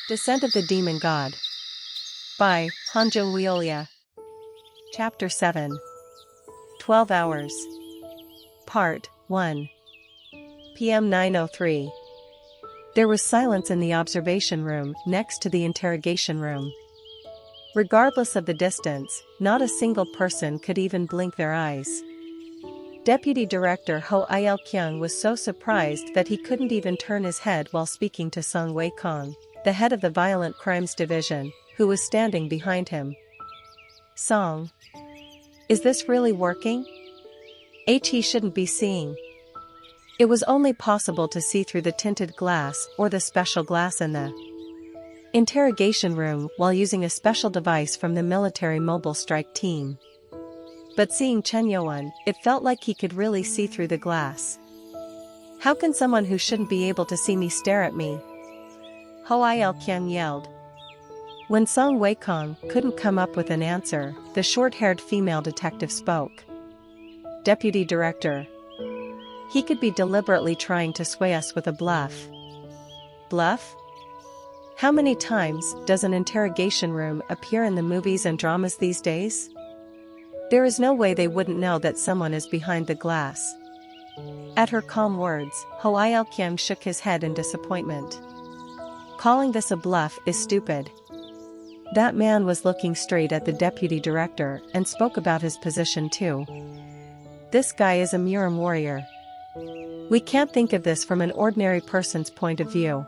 Descent of the Demon God. By Hanjo Wiolia. Chapter 7. 12 Hours. Part 1. PM 9:03. There was silence in the observation room next to the interrogation room. Regardless of the distance, not a single person could even blink their eyes. Deputy Director Ho Il-kyung was so surprised that he couldn't even turn his head while speaking to Song Wei-kong, the head of the Violent Crimes Division, who was standing behind him. Song. Is this really working? He shouldn't be seeing. It was only possible to see through the tinted glass or the special glass in the interrogation room while using a special device from the military mobile strike team. But seeing Chen Yoan, it felt like he could really see through the glass. How can someone who shouldn't be able to see me stare at me? Ho Il-kyung yelled. When Song Wei-kong couldn't come up with an answer, the short-haired female detective spoke. Deputy Director. He could be deliberately trying to sway us with a bluff. Bluff? How many times does an interrogation room appear in the movies and dramas these days? There is no way they wouldn't know that someone is behind the glass. At her calm words, Ho Il-kyung shook his head in disappointment. Calling this a bluff is stupid. That man was looking straight at the deputy director and spoke about his position too. This guy is a Murim warrior. We can't think of this from an ordinary person's point of view.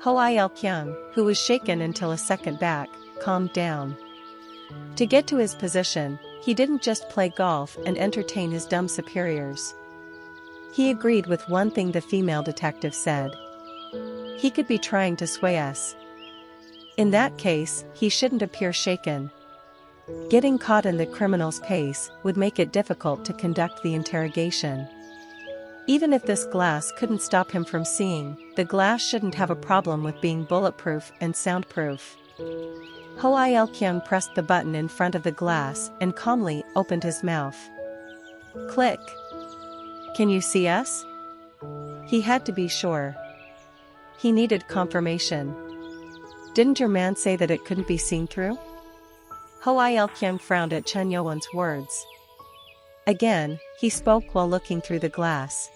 Ho Il-kyung, who was shaken until a second back, calmed down. To get to his position, he didn't just play golf and entertain his dumb superiors. He agreed with one thing the female detective said. He could be trying to sway us. In that case, he shouldn't appear shaken. Getting caught in the criminal's pace would make it difficult to conduct the interrogation. Even if this glass couldn't stop him from seeing, the glass shouldn't have a problem with being bulletproof and soundproof. Ho Il-kyung pressed the button in front of the glass and calmly opened his mouth. Click. Can you see us? He had to be sure. He needed confirmation. Didn't your man say that it couldn't be seen through? Ho Il-kyung frowned at Chen Yoan's words. Again, he spoke while looking through the glass.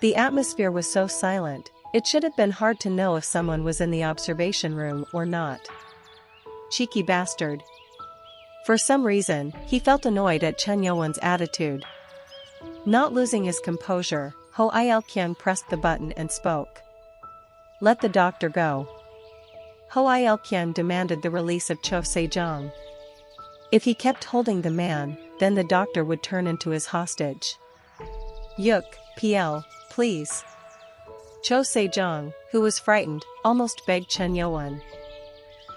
The atmosphere was so silent, it should have been hard to know if someone was in the observation room or not. Cheeky bastard. For some reason, he felt annoyed at Chen Yoan's attitude. Not losing his composure, Ho Il-kyung pressed the button and spoke. Let the doctor go. Ho Il-kyung demanded the release of Cho Se-jong. If he kept holding the man, then the doctor would turn into his hostage. Yuk, PL, please. Cho Se-jong, who was frightened, almost begged Chen Yoan.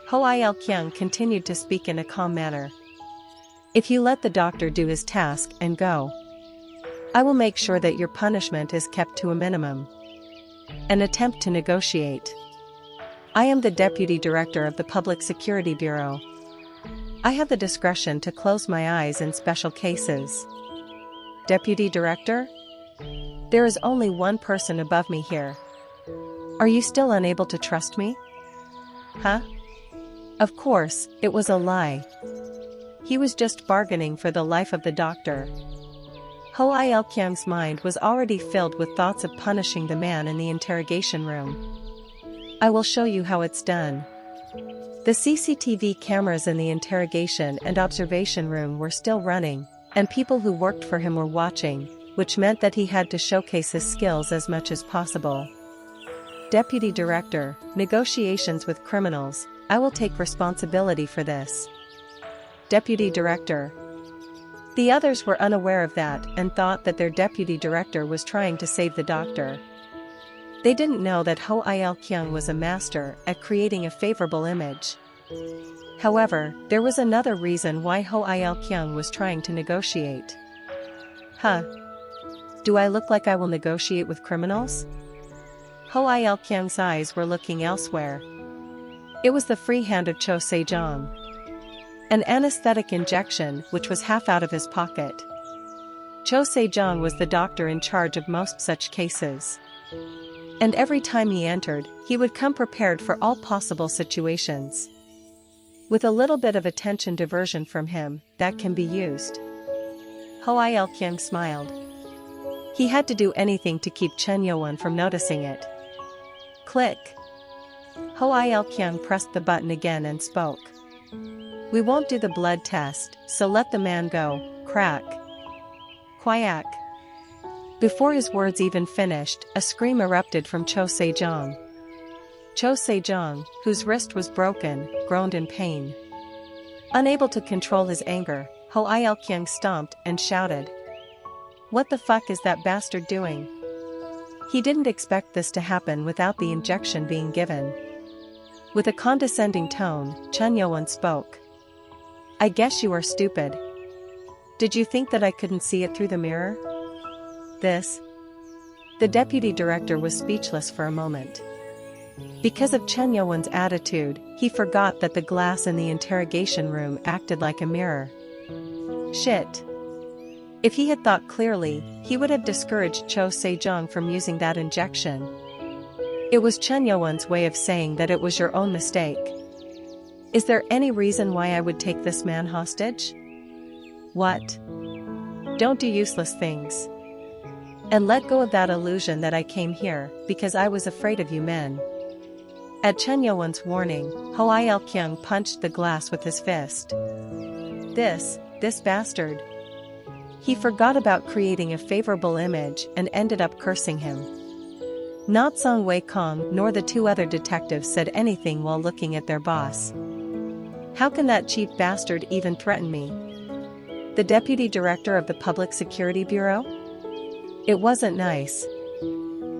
Ho Il-kyung continued to speak in a calm manner. If you let the doctor do his task and go, I will make sure that your punishment is kept to a minimum. An attempt to negotiate. I am the Deputy Director of the Public Security Bureau. I have the discretion to close my eyes in special cases. Deputy Director? There is only one person above me here. Are you still unable to trust me? Huh? Of course, it was a lie. He was just bargaining for the life of the doctor. Ho Il-kyung's mind was already filled with thoughts of punishing the man in the interrogation room. I will show you how it's done. The CCTV cameras in the interrogation and observation room were still running, and people who worked for him were watching, which meant that he had to showcase his skills as much as possible. Deputy Director, negotiations with criminals, I will take responsibility for this. Deputy Director. The others were unaware of that and thought that their deputy director was trying to save the doctor. They didn't know that Ho Il-kyung was a master at creating a favorable image. However, there was another reason why Ho Il-kyung was trying to negotiate. Huh? Do I look like I will negotiate with criminals? Ho Il-kyung's eyes were looking elsewhere. It was the free hand of Cho Se-jong. An anesthetic injection which was half out of his pocket. Cho Se-jong was the doctor in charge of most such cases. And every time he entered, he would come prepared for all possible situations. With a little bit of attention diversion from him, that can be used. Ho Il-kyung smiled. He had to do anything to keep Chen Yo-won from noticing it. Click. Ho Il-kyung pressed the button again and spoke. We won't do the blood test, so let the man go, crack. Quack. Before his words even finished, a scream erupted from Cho Se-jong. Cho Se-jong, whose wrist was broken, groaned in pain. Unable to control his anger, Ho Il-kyung stomped and shouted. What the fuck is that bastard doing? He didn't expect this to happen without the injection being given. With a condescending tone, Chen Yo-won spoke. I guess you are stupid. Did you think that I couldn't see it through the mirror? This? The deputy director was speechless for a moment. Because of Chen Yo-won's attitude, he forgot that the glass in the interrogation room acted like a mirror. Shit. If he had thought clearly, he would have discouraged Cho Se-jong from using that injection. It was Chen Yo-won's way of saying that it was your own mistake. Is there any reason why I would take this man hostage? What? Don't do useless things. And let go of that illusion that I came here, because I was afraid of you men. At Chen Yo-won's warning, Ho Il-kyung punched the glass with his fist. This bastard. He forgot about creating a favorable image and ended up cursing him. Not Song Wei-kong nor the two other detectives said anything while looking at their boss. How can that cheap bastard even threaten me? The deputy director of the Public Security Bureau? It wasn't nice.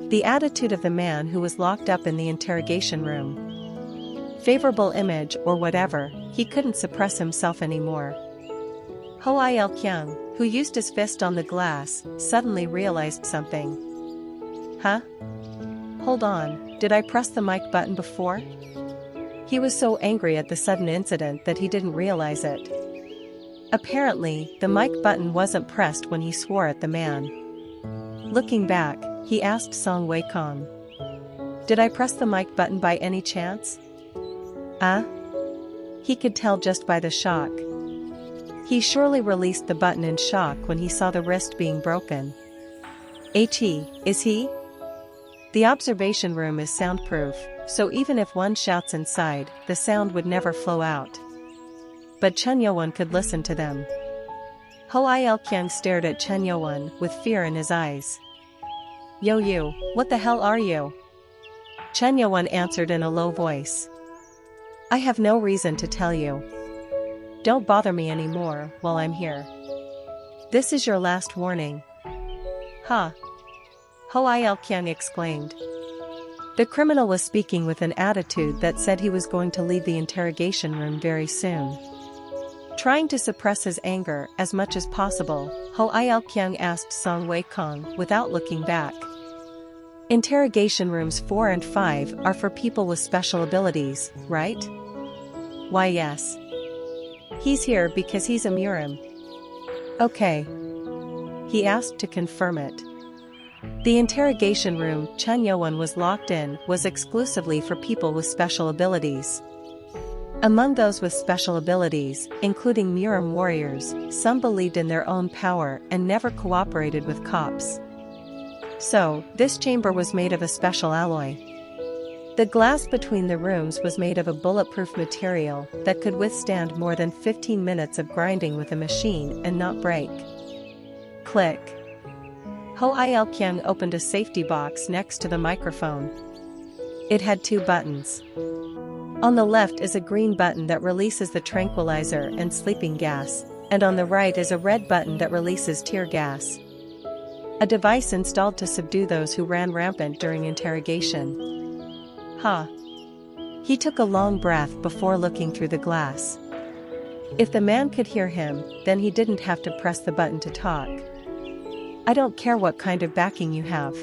The attitude of the man who was locked up in the interrogation room. Favorable image or whatever, he couldn't suppress himself anymore. Ho Il-kyung, who used his fist on the glass, suddenly realized something. Huh? Hold on, did I press the mic button before? He was so angry at the sudden incident that he didn't realize it. Apparently, the mic button wasn't pressed when he swore at the man. Looking back, he asked Song Wei-kong. Did I press the mic button by any chance? He could tell just by the shock. He surely released the button in shock when he saw the wrist being broken. Is he? The observation room is soundproof, so even if one shouts inside, the sound would never flow out. But Chen Yo-won could listen to them. Ho Il-kyung stared at Chen Yo-won with fear in his eyes. Yo you, what the hell are you? Chen Yo-won answered in a low voice. I have no reason to tell you. Don't bother me anymore while I'm here. This is your last warning. Huh? Ho Il-kyung exclaimed. The criminal was speaking with an attitude that said he was going to leave the interrogation room very soon. Trying to suppress his anger as much as possible, Ho Il-kyung asked Song Wei-kong without looking back. Interrogation rooms 4 and 5 are for people with special abilities, right? Why yes. He's here because he's a Murim. Okay. He asked to confirm it. The interrogation room Chen Yo-won was locked in was exclusively for people with special abilities. Among those with special abilities, including Murim warriors, some believed in their own power and never cooperated with cops. So, this chamber was made of a special alloy. The glass between the rooms was made of a bulletproof material that could withstand more than 15 minutes of grinding with a machine and not break. Click. Ho Il-kyung opened a safety box next to the microphone. It had 2 buttons. On the left is a green button that releases the tranquilizer and sleeping gas, and on the right is a red button that releases tear gas. A device installed to subdue those who ran rampant during interrogation. He took a long breath before looking through the glass. If the man could hear him, then he didn't have to press the button to talk. I don't care what kind of backing you have.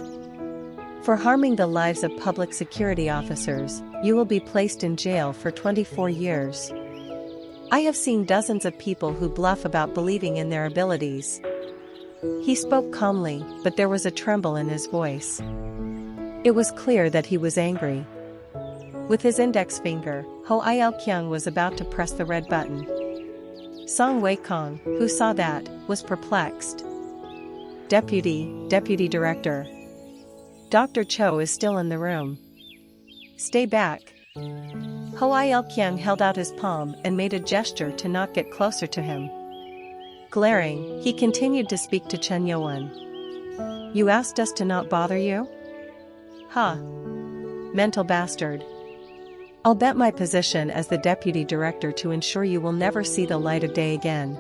For harming the lives of public security officers, you will be placed in jail for 24 years. I have seen dozens of people who bluff about believing in their abilities. He spoke calmly, but there was a tremble in his voice. It was clear that he was angry. With his index finger, Ho Il-kyung was about to press the red button. Song Wei-kong, who saw that, was perplexed. Deputy Director. Dr. Cho is still in the room. Stay back. Ho Il-kyung held out his palm and made a gesture to not get closer to him. Glaring, he continued to speak to Chen Yowon. You asked us to not bother you? Huh. Mental bastard. I'll bet my position as the deputy director to ensure you will never see the light of day again.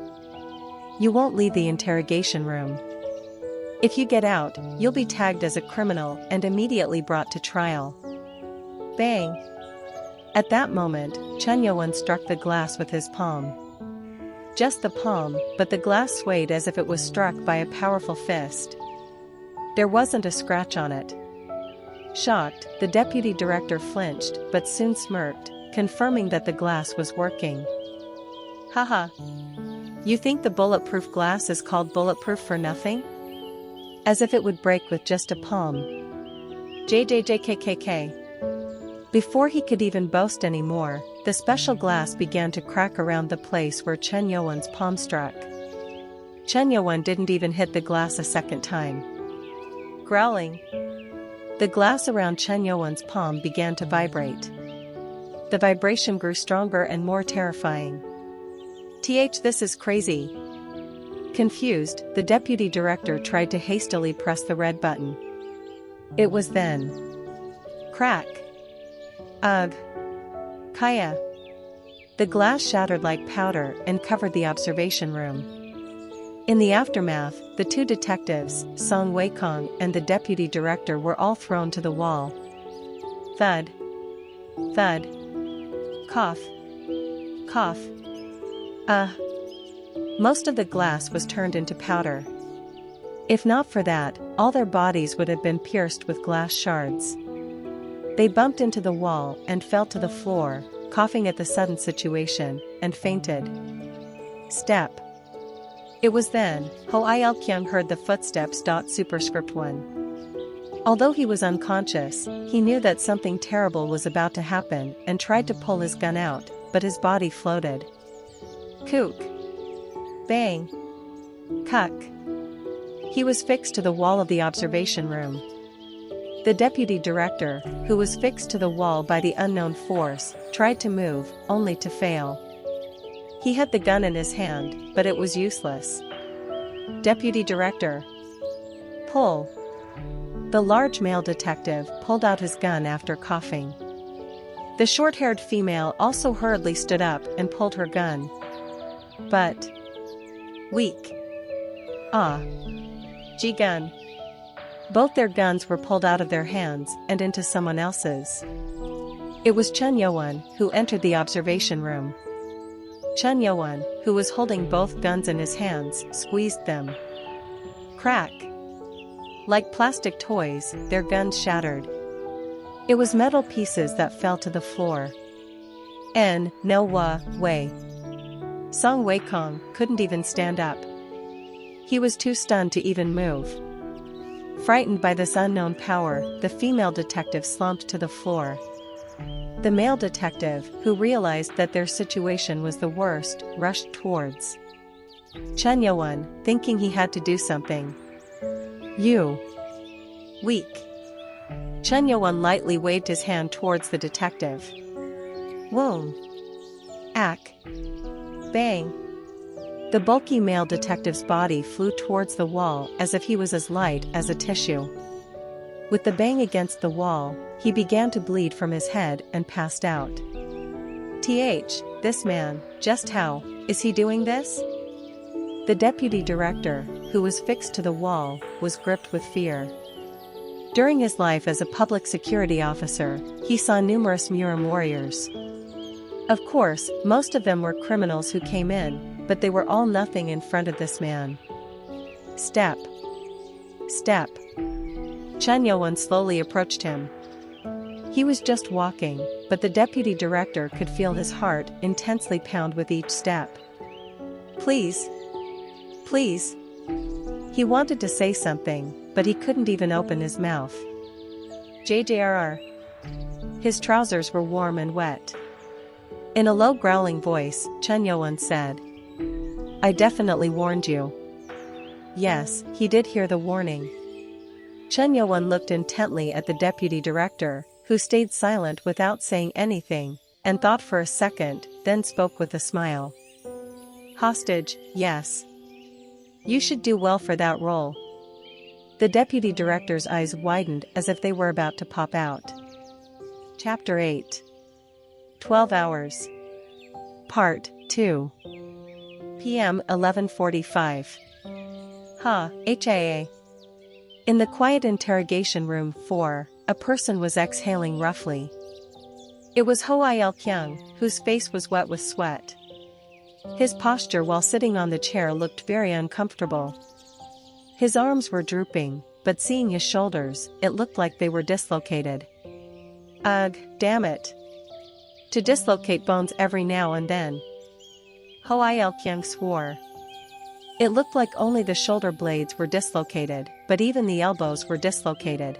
You won't leave the interrogation room. If you get out, you'll be tagged as a criminal and immediately brought to trial. Bang! At that moment, Chen Yowon struck the glass with his palm. Just the palm, but the glass swayed as if it was struck by a powerful fist. There wasn't a scratch on it. Shocked, the deputy director flinched but soon smirked, confirming that the glass was working. Haha. You think the bulletproof glass is called bulletproof for nothing? As if it would break with just a palm. JJJKKK. Before he could even boast anymore, the special glass began to crack around the place where Chen Yowon's palm struck. Chen Yowon didn't even hit the glass a second time. Growling, the glass around Chen Yowon's palm began to vibrate. The vibration grew stronger and more terrifying. This is crazy. Confused, the deputy director tried to hastily press the red button. It was then. Crack. Ugh. Kaya. The glass shattered like powder and covered the observation room. In the aftermath, the two detectives, Song Wei-kong and the deputy director, were all thrown to the wall. Thud. Thud. Cough. Cough. Most of the glass was turned into powder. If not for that, all their bodies would have been pierced with glass shards. They bumped into the wall and fell to the floor, coughing at the sudden situation, and fainted. Step. It was then, Ho Il-kyung heard the footsteps. Superscript 1. Although he was unconscious, he knew that something terrible was about to happen and tried to pull his gun out, but his body floated. Kook. Bang. Cuck. He was fixed to the wall of the observation room. The deputy director, who was fixed to the wall by the unknown force, tried to move, only to fail. He had the gun in his hand, but it was useless. Deputy director. Pull. The large male detective pulled out his gun after coughing. The short-haired female also hurriedly stood up and pulled her gun. But. Weak. G-gun. Both their guns were pulled out of their hands and into someone else's. It was Chen Yowon who entered the observation room. Chen Yowon, who was holding both guns in his hands, squeezed them. Crack. Like plastic toys, their guns shattered. It was metal pieces that fell to the floor. No way. Song Wei-kong couldn't even stand up. He was too stunned to even move. Frightened by this unknown power, the female detective slumped to the floor. The male detective, who realized that their situation was the worst, rushed towards Chen Yowon, thinking he had to do something. You. Weak. Chen Yowon lightly waved his hand towards the detective. Woom. Ack. Bang. The bulky male detective's body flew towards the wall as if he was as light as a tissue. With the bang against the wall, he began to bleed from his head and passed out. This man, just how is he doing this? The deputy director, who was fixed to the wall, was gripped with fear. During his life as a public security officer, he saw numerous Murim warriors. Of course, most of them were criminals who came in, but they were all nothing in front of this man. Step. Step. Chen Yowon slowly approached him. He was just walking, but the deputy director could feel his heart intensely pound with each step. Please. Please. He wanted to say something, but he couldn't even open his mouth. JJRR. His trousers were warm and wet. In a low growling voice, Chen Yuan said, "I definitely warned you." Yes, he did hear the warning. Chen Yuan looked intently at the deputy director, who stayed silent without saying anything, and thought for a second, then spoke with a smile. "Hostage, yes. You should do well for that role." The deputy director's eyes widened as if they were about to pop out. Chapter 8. 12 Hours. Part 2. PM 11:45. HIA. In the quiet interrogation room 4, a person was exhaling roughly. It was Ho Il-kyung, whose face was wet with sweat. His posture while sitting on the chair looked very uncomfortable. His arms were drooping, but seeing his shoulders, it looked like they were dislocated. Ugh, damn it. To dislocate bones every now and then. Ho Il-kyung swore. It looked like only the shoulder blades were dislocated, but even the elbows were dislocated.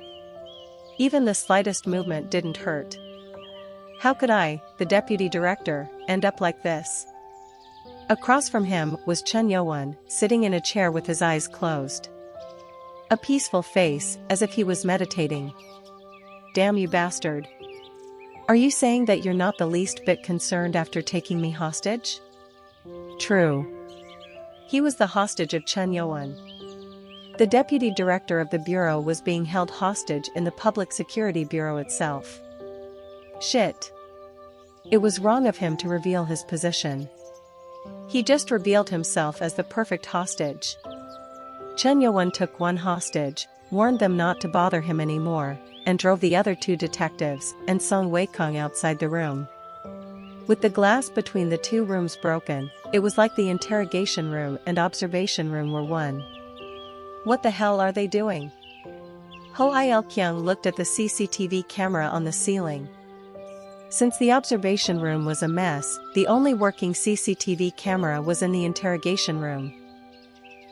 Even the slightest movement didn't hurt. How could I, the deputy director, end up like this? Across from him was Chen Yuan, sitting in a chair with his eyes closed. A peaceful face, as if he was meditating. "Damn you bastard. Are you saying that you're not the least bit concerned after taking me hostage?" True. He was the hostage of Chen Yuan. The deputy director of the bureau was being held hostage in the Public Security Bureau itself. Shit. It was wrong of him to reveal his position. He just revealed himself as the perfect hostage. Chen Yuan took one hostage, warned them not to bother him anymore, and drove the other two detectives and Song Wei-kong outside the room. With the glass between the two rooms broken, it was like the interrogation room and observation room were one. What the hell are they doing? Ho Il-kyung looked at the CCTV camera on the ceiling. Since the observation room was a mess, the only working CCTV camera was in the interrogation room.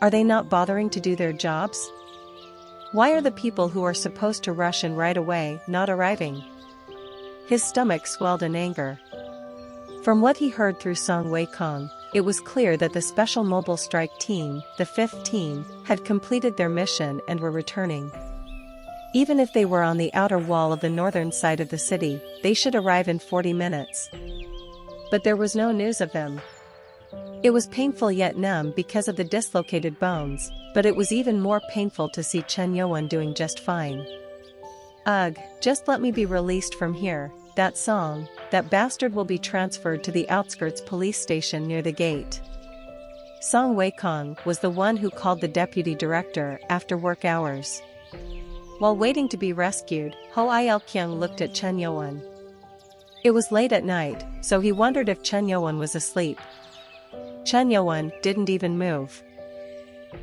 Are they not bothering to do their jobs? Why are the people who are supposed to rush in right away not arriving? His stomach swelled in anger. From what he heard through Song Wei-kong, it was clear that the Special Mobile Strike Team, the 5th team, had completed their mission and were returning. Even if they were on the outer wall of the northern side of the city, they should arrive in 40 minutes. But there was no news of them. It was painful yet numb because of the dislocated bones, but it was even more painful to see Chen Yuan doing just fine. Ugh, just let me be released from here. That bastard will be transferred to the outskirts police station near the gate. Song Wei-kong was the one who called the deputy director after work hours. While waiting to be rescued, Ho Il-kyung looked at Chen Yuan. It was late at night, so he wondered if Chen Yuan was asleep. Chen Yuan didn't even move.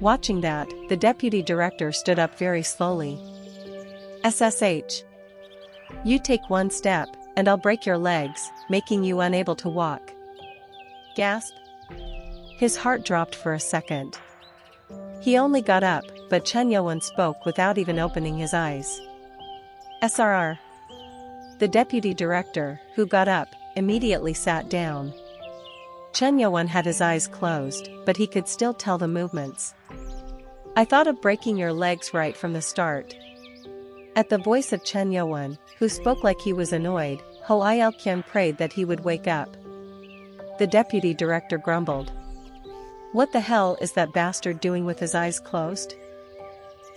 Watching that, the deputy director stood up very slowly. "SSH. You take one step, and I'll break your legs, making you unable to walk." Gasp. His heart dropped for a second. He only got up, but Chen Yuan spoke without even opening his eyes. "SRR." The deputy director, who got up, immediately sat down. Chen Yuan had his eyes closed, but he could still tell the movements. "I thought of breaking your legs right from the start." At the voice of Chen Yuan, who spoke like he was annoyed, Ho Il-kyung prayed that he would wake up. The deputy director grumbled. What the hell is that bastard doing with his eyes closed?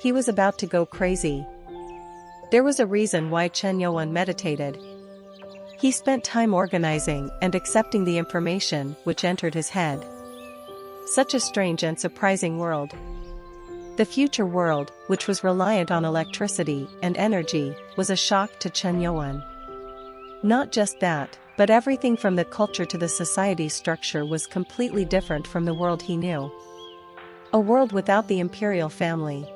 He was about to go crazy. There was a reason why Chen Yuan meditated. He spent time organizing and accepting the information which entered his head. Such a strange and surprising world. The future world, which was reliant on electricity and energy, was a shock to Chen Yuan. Not just that, but everything from the culture to the society structure was completely different from the world he knew. A world without the imperial family.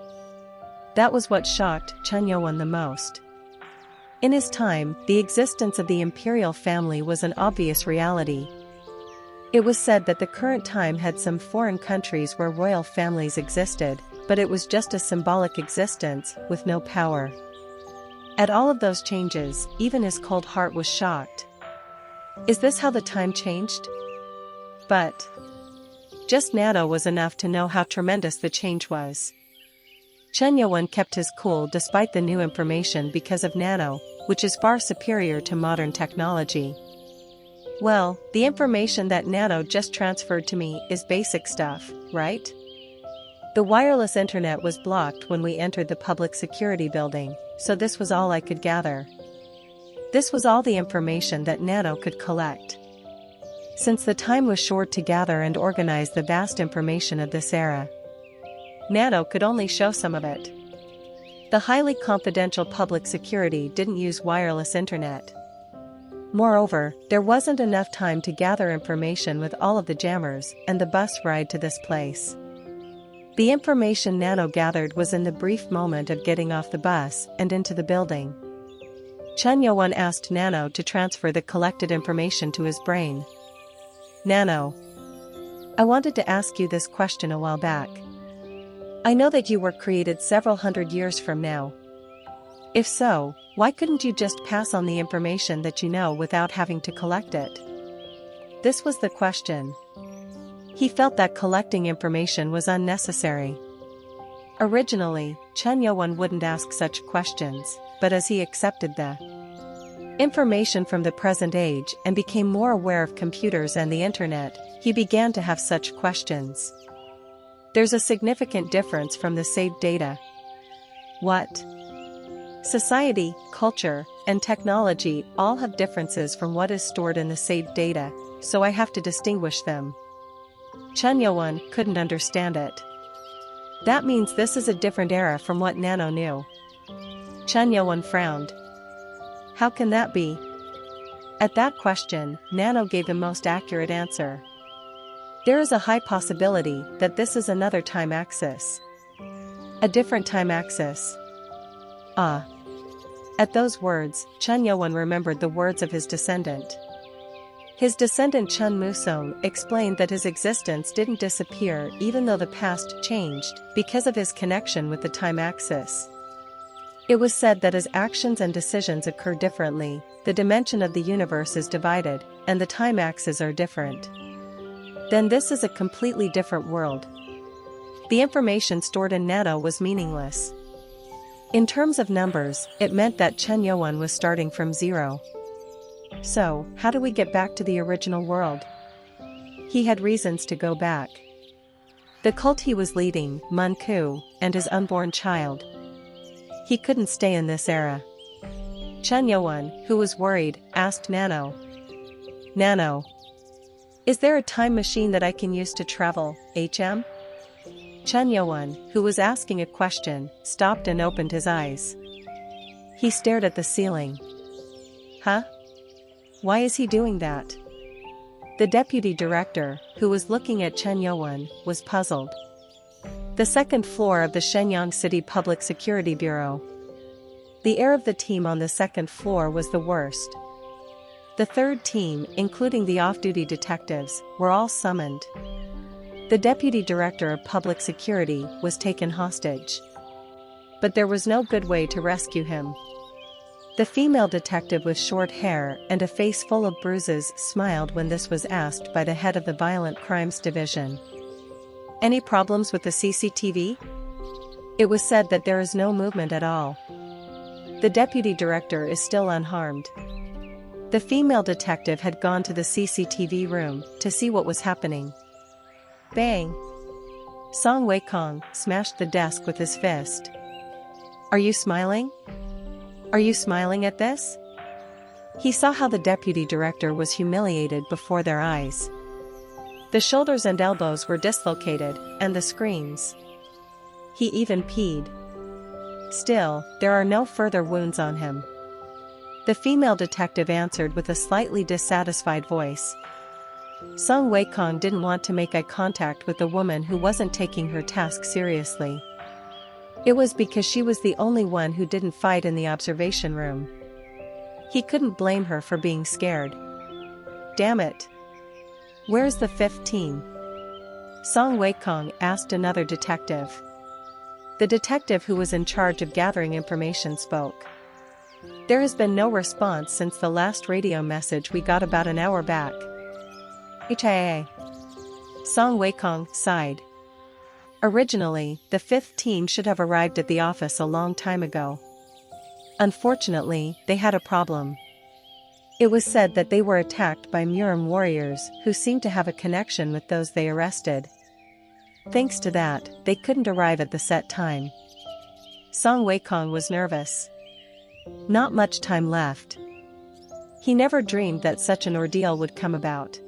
That was what shocked Chen Yuan the most. In his time, the existence of the imperial family was an obvious reality. It was said that the current time had some foreign countries where royal families existed, but it was just a symbolic existence, with no power. At all of those changes, even his cold heart was shocked. Is this how the time changed? But just nano was enough to know how tremendous the change was. Chen Yuan kept his cool despite the new information because of nano, which is far superior to modern technology. Well, the information that nano just transferred to me is basic stuff, right? The wireless internet was blocked when we entered the public security building, so this was all I could gather. This was all the information that nano could collect. Since the time was short to gather and organize the vast information of this era, nano could only show some of it. The highly confidential public security didn't use wireless internet. Moreover, there wasn't enough time to gather information with all of the jammers and the bus ride to this place. The information nano gathered was in the brief moment of getting off the bus and into the building. Chen Yuan asked nano to transfer the collected information to his brain. Nano, I wanted to ask you this question a while back. I know that you were created several hundred years from now. If so, why couldn't you just pass on the information that you know without having to collect it? This was the question. He felt that collecting information was unnecessary. Originally, Chen Yuan wouldn't ask such questions, but as he accepted the information from the present age and became more aware of computers and the internet, he began to have such questions. There's a significant difference from the saved data. What? Society, culture, and technology all have differences from what is stored in the saved data, so I have to distinguish them. Chen Yuan couldn't understand it. That means this is a different era from what nano knew. Chen Yuan frowned. How can that be? At that question, nano gave the most accurate answer. There is a high possibility that this is another time axis. A different time axis. Ah. At those words, Chen Yuan remembered the words of his descendant. His descendant Chen Musong explained that his existence didn't disappear even though the past changed because of his connection with the time axis. It was said that as actions and decisions occur differently, the dimension of the universe is divided, and the time axes are different. Then this is a completely different world. The information stored in nano was meaningless. In terms of numbers, it meant that Chen Yuan was starting from zero. So, how do we get back to the original world? He had reasons to go back. The cult he was leading, Mun Ku, and his unborn child. He couldn't stay in this era. Chen Yuan, who was worried, asked Nano. Nano, is there a time machine that I can use to travel, HM? Chen Yuan, who was asking a question, stopped and opened his eyes. He stared at the ceiling. Huh? Why is he doing that? The deputy director, who was looking at Chen Yuan, was puzzled. The second floor of the Shenyang City Public Security Bureau. The air of the team on the second floor was the worst. The third team, including the off-duty detectives, were all summoned. The deputy director of public security was taken hostage. But there was no good way to rescue him. The female detective with short hair and a face full of bruises smiled when this was asked by the head of the Violent Crimes Division. Any problems with the CCTV? It was said that there is no movement at all. The deputy director is still unharmed. The female detective had gone to the CCTV room to see what was happening. Bang! Song Weikong smashed the desk with his fist. Are you smiling? Are you smiling at this? He saw how the deputy director was humiliated before their eyes. The shoulders and elbows were dislocated, and the screams. He even peed. Still, there are no further wounds on him. The female detective answered with a slightly dissatisfied voice. Song Weikong didn't want to make eye contact with the woman who wasn't taking her task seriously. It was because she was the only one who didn't fight in the observation room. He couldn't blame her for being scared. Damn it! Where's the fifth team? Song Weikong asked another detective. The detective who was in charge of gathering information spoke. There has been no response since the last radio message we got about an hour back. HIA. Song Weikong sighed. Originally, the fifth team should have arrived at the office a long time ago. Unfortunately, they had a problem. It was said that they were attacked by Murim warriors who seemed to have a connection with those they arrested. Thanks to that, they couldn't arrive at the set time. Song Weikong was nervous. Not much time left. He never dreamed that such an ordeal would come about.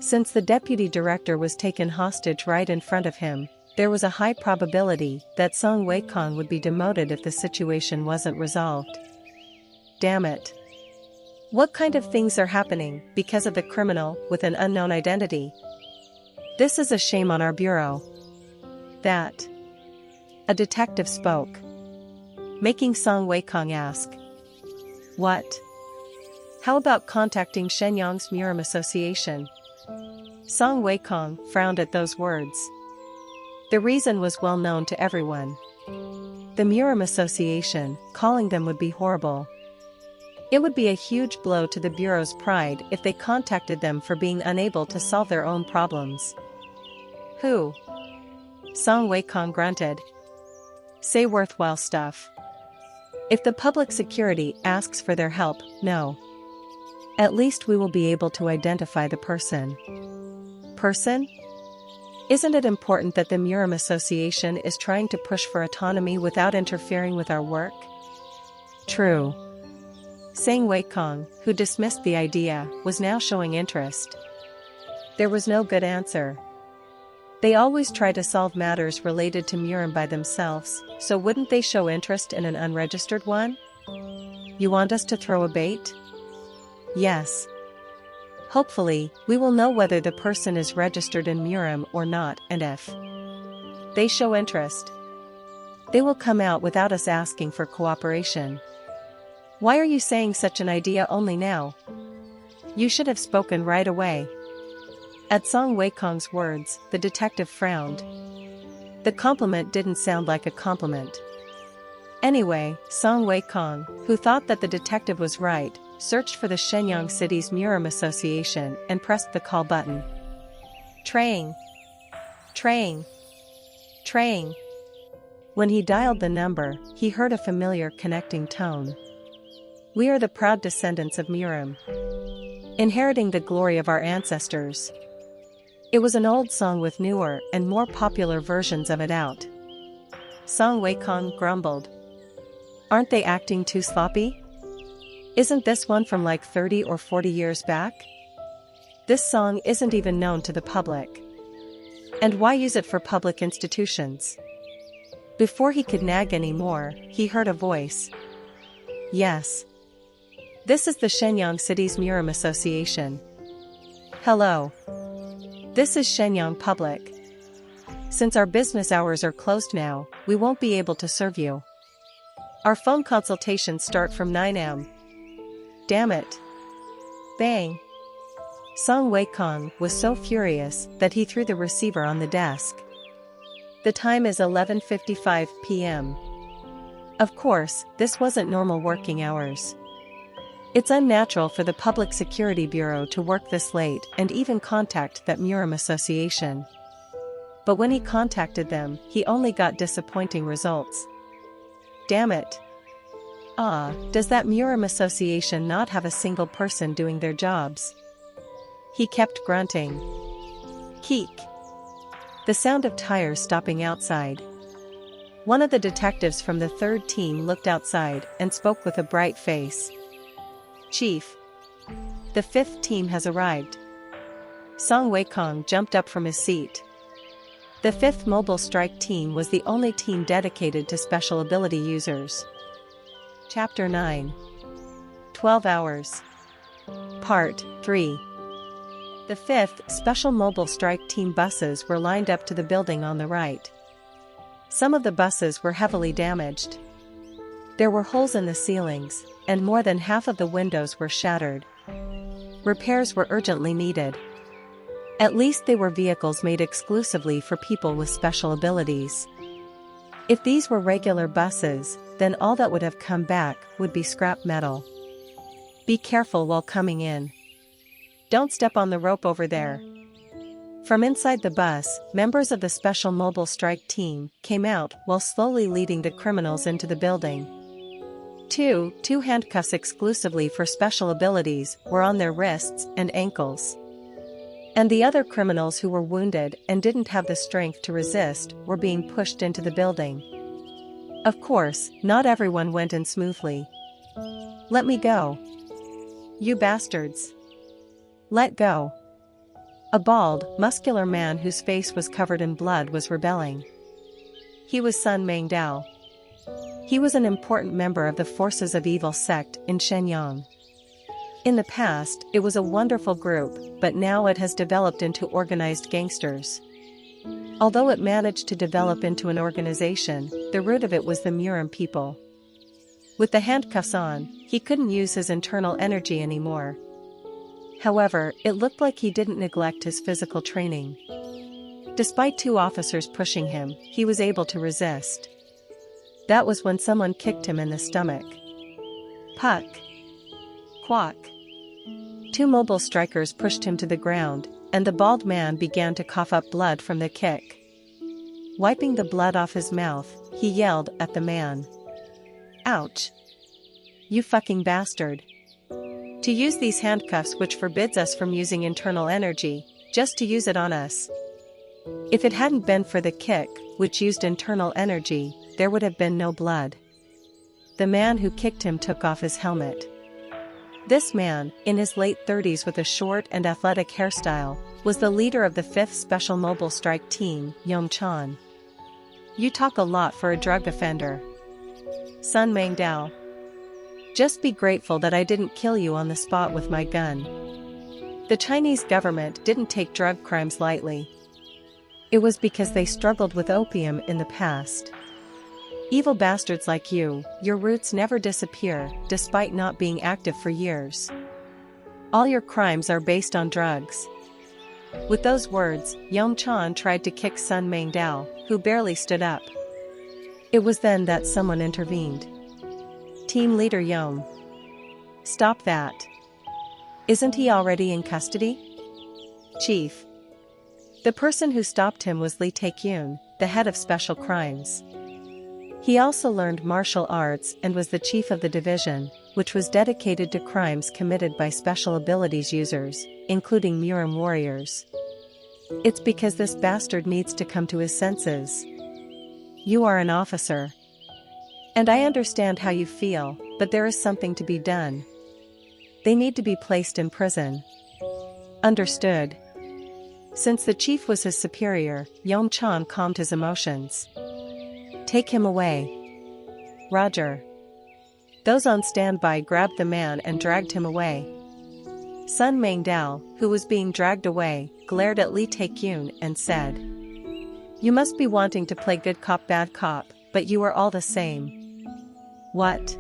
Since the deputy director was taken hostage right in front of him, there was a high probability that Song Weikong would be demoted if the situation wasn't resolved. Damn it. What kind of things are happening because of the criminal with an unknown identity? This is a shame on our bureau. That. A detective spoke, making Song Weikong ask. What? How about contacting Shenyang's Murim Association? Song Weikong frowned at those words. The reason was well known to everyone. The Murim Association, calling them would be horrible. It would be a huge blow to the bureau's pride if they contacted them for being unable to solve their own problems. Who? Song Weikong grunted. Say worthwhile stuff. If the public security asks for their help, no. At least we will be able to identify the person. Person? Isn't it important that the Murim Association is trying to push for autonomy without interfering with our work? True. Sang Weikong, who dismissed the idea, was now showing interest. There was no good answer. They always try to solve matters related to Murim by themselves, so wouldn't they show interest in an unregistered one? You want us to throw a bait? Yes. Hopefully, we will know whether the person is registered in Murim or not, and if they show interest, they will come out without us asking for cooperation. Why are you saying such an idea only now? You should have spoken right away. At Song Weikong's words, the detective frowned. The compliment didn't sound like a compliment. Anyway, Song Weikong, who thought that the detective was right, searched for the Shenyang City's Murim Association and pressed the call button. Trang. Trang. Trang. When he dialed the number, he heard a familiar connecting tone. We are the proud descendants of Murim, inheriting the glory of our ancestors. It was an old song with newer and more popular versions of it out. Song Weikong grumbled. Aren't they acting too sloppy? Isn't this one from like 30 or 40 years back? This song isn't even known to the public. And why use it for public institutions? Before he could nag anymore, he heard a voice. Yes. This is the Shenyang City's Murim Association. Hello. This is Shenyang Public. Since our business hours are closed now, we won't be able to serve you. Our phone consultations start from 9 am. Damn it. Bang. Song Weikong was so furious that he threw the receiver on the desk. The time is 11:55 p.m. Of course, this wasn't normal working hours. It's unnatural for the Public Security Bureau to work this late and even contact that Murim Association. But when he contacted them, he only got disappointing results. Damn it. Does that Murim Association not have a single person doing their jobs? He kept grunting. Keek. The sound of tires stopping outside. One of the detectives from the third team looked outside and spoke with a bright face. Chief. The fifth team has arrived. Song Weikong jumped up from his seat. The fifth mobile strike team was the only team dedicated to special ability users. Chapter 9. 12 Hours. Part 3. The 5th Special Mobile Strike Team buses were lined up to the building on the right. Some of the buses were heavily damaged. There were holes in the ceilings, and more than half of the windows were shattered. Repairs were urgently needed. At least they were vehicles made exclusively for people with special abilities. If these were regular buses, then all that would have come back would be scrap metal. Be careful while coming in. Don't step on the rope over there. From inside the bus, members of the Special Mobile Strike Team came out while slowly leading the criminals into the building. Two handcuffs exclusively for special abilities were on their wrists and ankles. And the other criminals who were wounded and didn't have the strength to resist were being pushed into the building. Of course, not everyone went in smoothly. Let me go. You bastards. Let go. A bald, muscular man whose face was covered in blood was rebelling. He was Sun Mengdao. He was an important member of the Forces of Evil sect in Shenyang. In the past, it was a wonderful group, but now it has developed into organized gangsters. Although it managed to develop into an organization, the root of it was the Murim people. With the handcuffs on, he couldn't use his internal energy anymore. However, it looked like he didn't neglect his physical training. Despite two officers pushing him, he was able to resist. That was when someone kicked him in the stomach. Puck. Quack. Two mobile strikers pushed him to the ground, and the bald man began to cough up blood from the kick. Wiping the blood off his mouth, he yelled at the man. Ouch. You fucking bastard. To use these handcuffs which forbids us from using internal energy, just to use it on us. If it hadn't been for the kick, which used internal energy, there would have been no blood. The man who kicked him took off his helmet. This man, in his late 30s with a short and athletic hairstyle, was the leader of the 5th Special Mobile Strike Team, Yom Chan. You talk a lot for a drug offender. Sun Mengdao. Just be grateful that I didn't kill you on the spot with my gun. The Chinese government didn't take drug crimes lightly. It was because they struggled with opium in the past. Evil bastards like you, your roots never disappear, despite not being active for years. All your crimes are based on drugs. With those words, Yom Chan tried to kick Sun Mengdao, who barely stood up. It was then that someone intervened. Team leader Yom. Stop that. Isn't he already in custody? Chief. The person who stopped him was Lee Taekyun, the head of special crimes. He also learned martial arts and was the chief of the division, which was dedicated to crimes committed by special abilities users, including Murim warriors. It's because this bastard needs to come to his senses. You are an officer. And I understand how you feel, but there is something to be done. They need to be placed in prison. Understood. Since the chief was his superior, Yom Chan calmed his emotions. Take him away. Roger. Those on standby grabbed the man and dragged him away. Sun Mengdao, who was being dragged away, glared at Lee Taekyun and said, You must be wanting to play good cop bad cop, but you are all the same. What?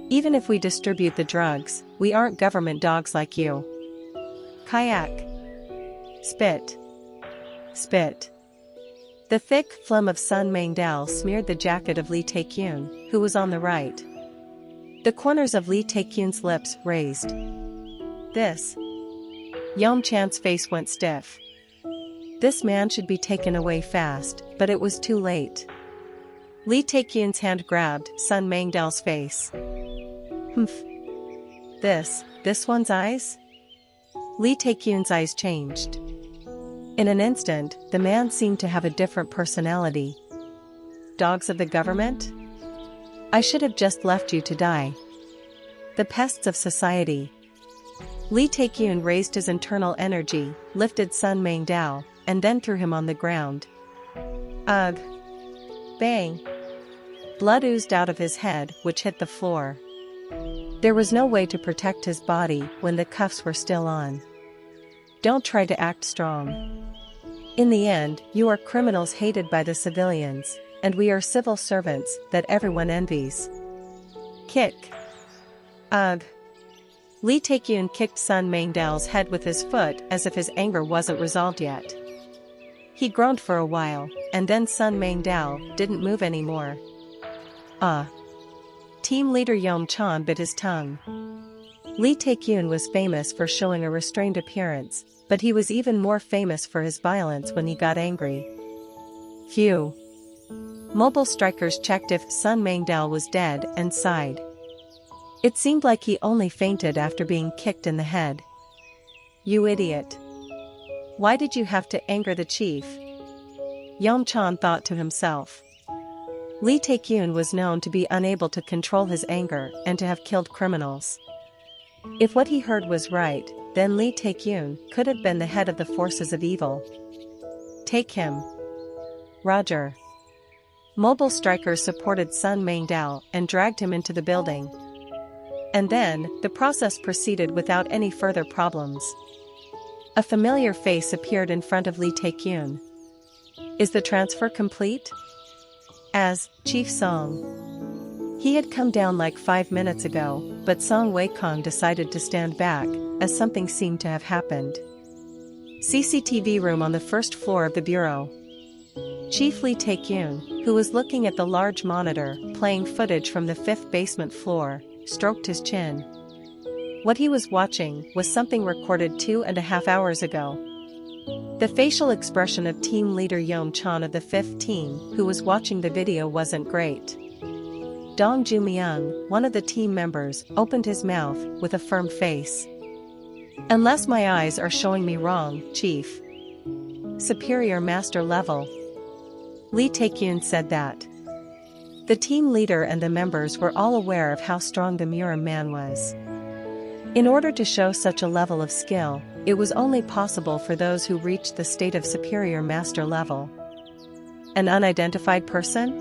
Even if we distribute the drugs, we aren't government dogs like you. Kayak. Spit. Spit. The thick phlegm of Sun Mengdao smeared the jacket of Lee Taekyun, who was on the right. The corners of Lee Taekyun's lips raised. This. Yom Chan's face went stiff. This man should be taken away fast, but it was too late. Lee Taekyun's hand grabbed Sun Mengdao's face. Humph. This one's eyes? Lee Taekyun's eyes changed. In an instant, the man seemed to have a different personality. Dogs of the government? I should have just left you to die. The pests of society. Lee Taekyun raised his internal energy, lifted Sun Mengdao, and then threw him on the ground. Ugh. Bang. Blood oozed out of his head, which hit the floor. There was no way to protect his body when the cuffs were still on. Don't try to act strong. In the end, you are criminals hated by the civilians, and we are civil servants that everyone envies. Kick. Ugh. Lee Taekyun kicked Sun Mengdao's head with his foot as if his anger wasn't resolved yet. He groaned for a while, and then Sun Mengdao didn't move anymore. Team leader Yom Chan bit his tongue. Lee Tae-kyun was famous for showing a restrained appearance, but he was even more famous for his violence when he got angry. Phew. Mobile strikers checked if Sun Mengdao was dead and sighed. It seemed like he only fainted after being kicked in the head. You idiot. Why did you have to anger the chief? Yom Chan thought to himself. Lee Tae-kyun was known to be unable to control his anger and to have killed criminals. If what he heard was right, then Lee Tae-kyun could have been the head of the forces of evil. Take him. Roger. Mobile strikers supported Sun Mengdao and dragged him into the building. And then, the process proceeded without any further problems. A familiar face appeared in front of Lee Tae-kyun. Is the transfer complete? As Chief Song. He had come down like 5 minutes ago, but Song Wei-kong decided to stand back, as something seemed to have happened. CCTV room on the first floor of the bureau. Chief Lee Tae-kyun, who was looking at the large monitor playing footage from the 5th basement floor, stroked his chin. What he was watching was something recorded 2.5 hours ago. The facial expression of team leader Yom Chan of the 5th team, who was watching the video, wasn't great. Dong Ju-myung, one of the team members, opened his mouth with a firm face. Unless my eyes are showing me wrong, Chief. Superior master level. Lee Tae-kyun said that. The team leader and the members were all aware of how strong the Murim man was. In order to show such a level of skill, it was only possible for those who reached the state of superior master level. An unidentified person?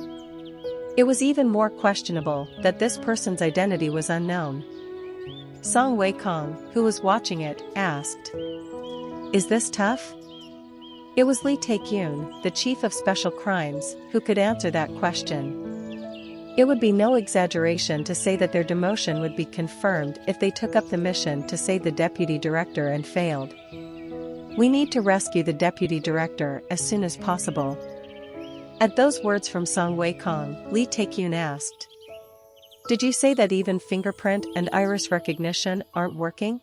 It was even more questionable that this person's identity was unknown. Song Wei-kong, who was watching it, asked. Is this tough? It was Lee Tae-kyun, the chief of special crimes, who could answer that question. It would be no exaggeration to say that their demotion would be confirmed if they took up the mission to save the deputy director and failed. We need to rescue the deputy director as soon as possible. At those words from Song Wei-kong, Lee Tae-kyun asked. Did you say that even fingerprint and iris recognition aren't working?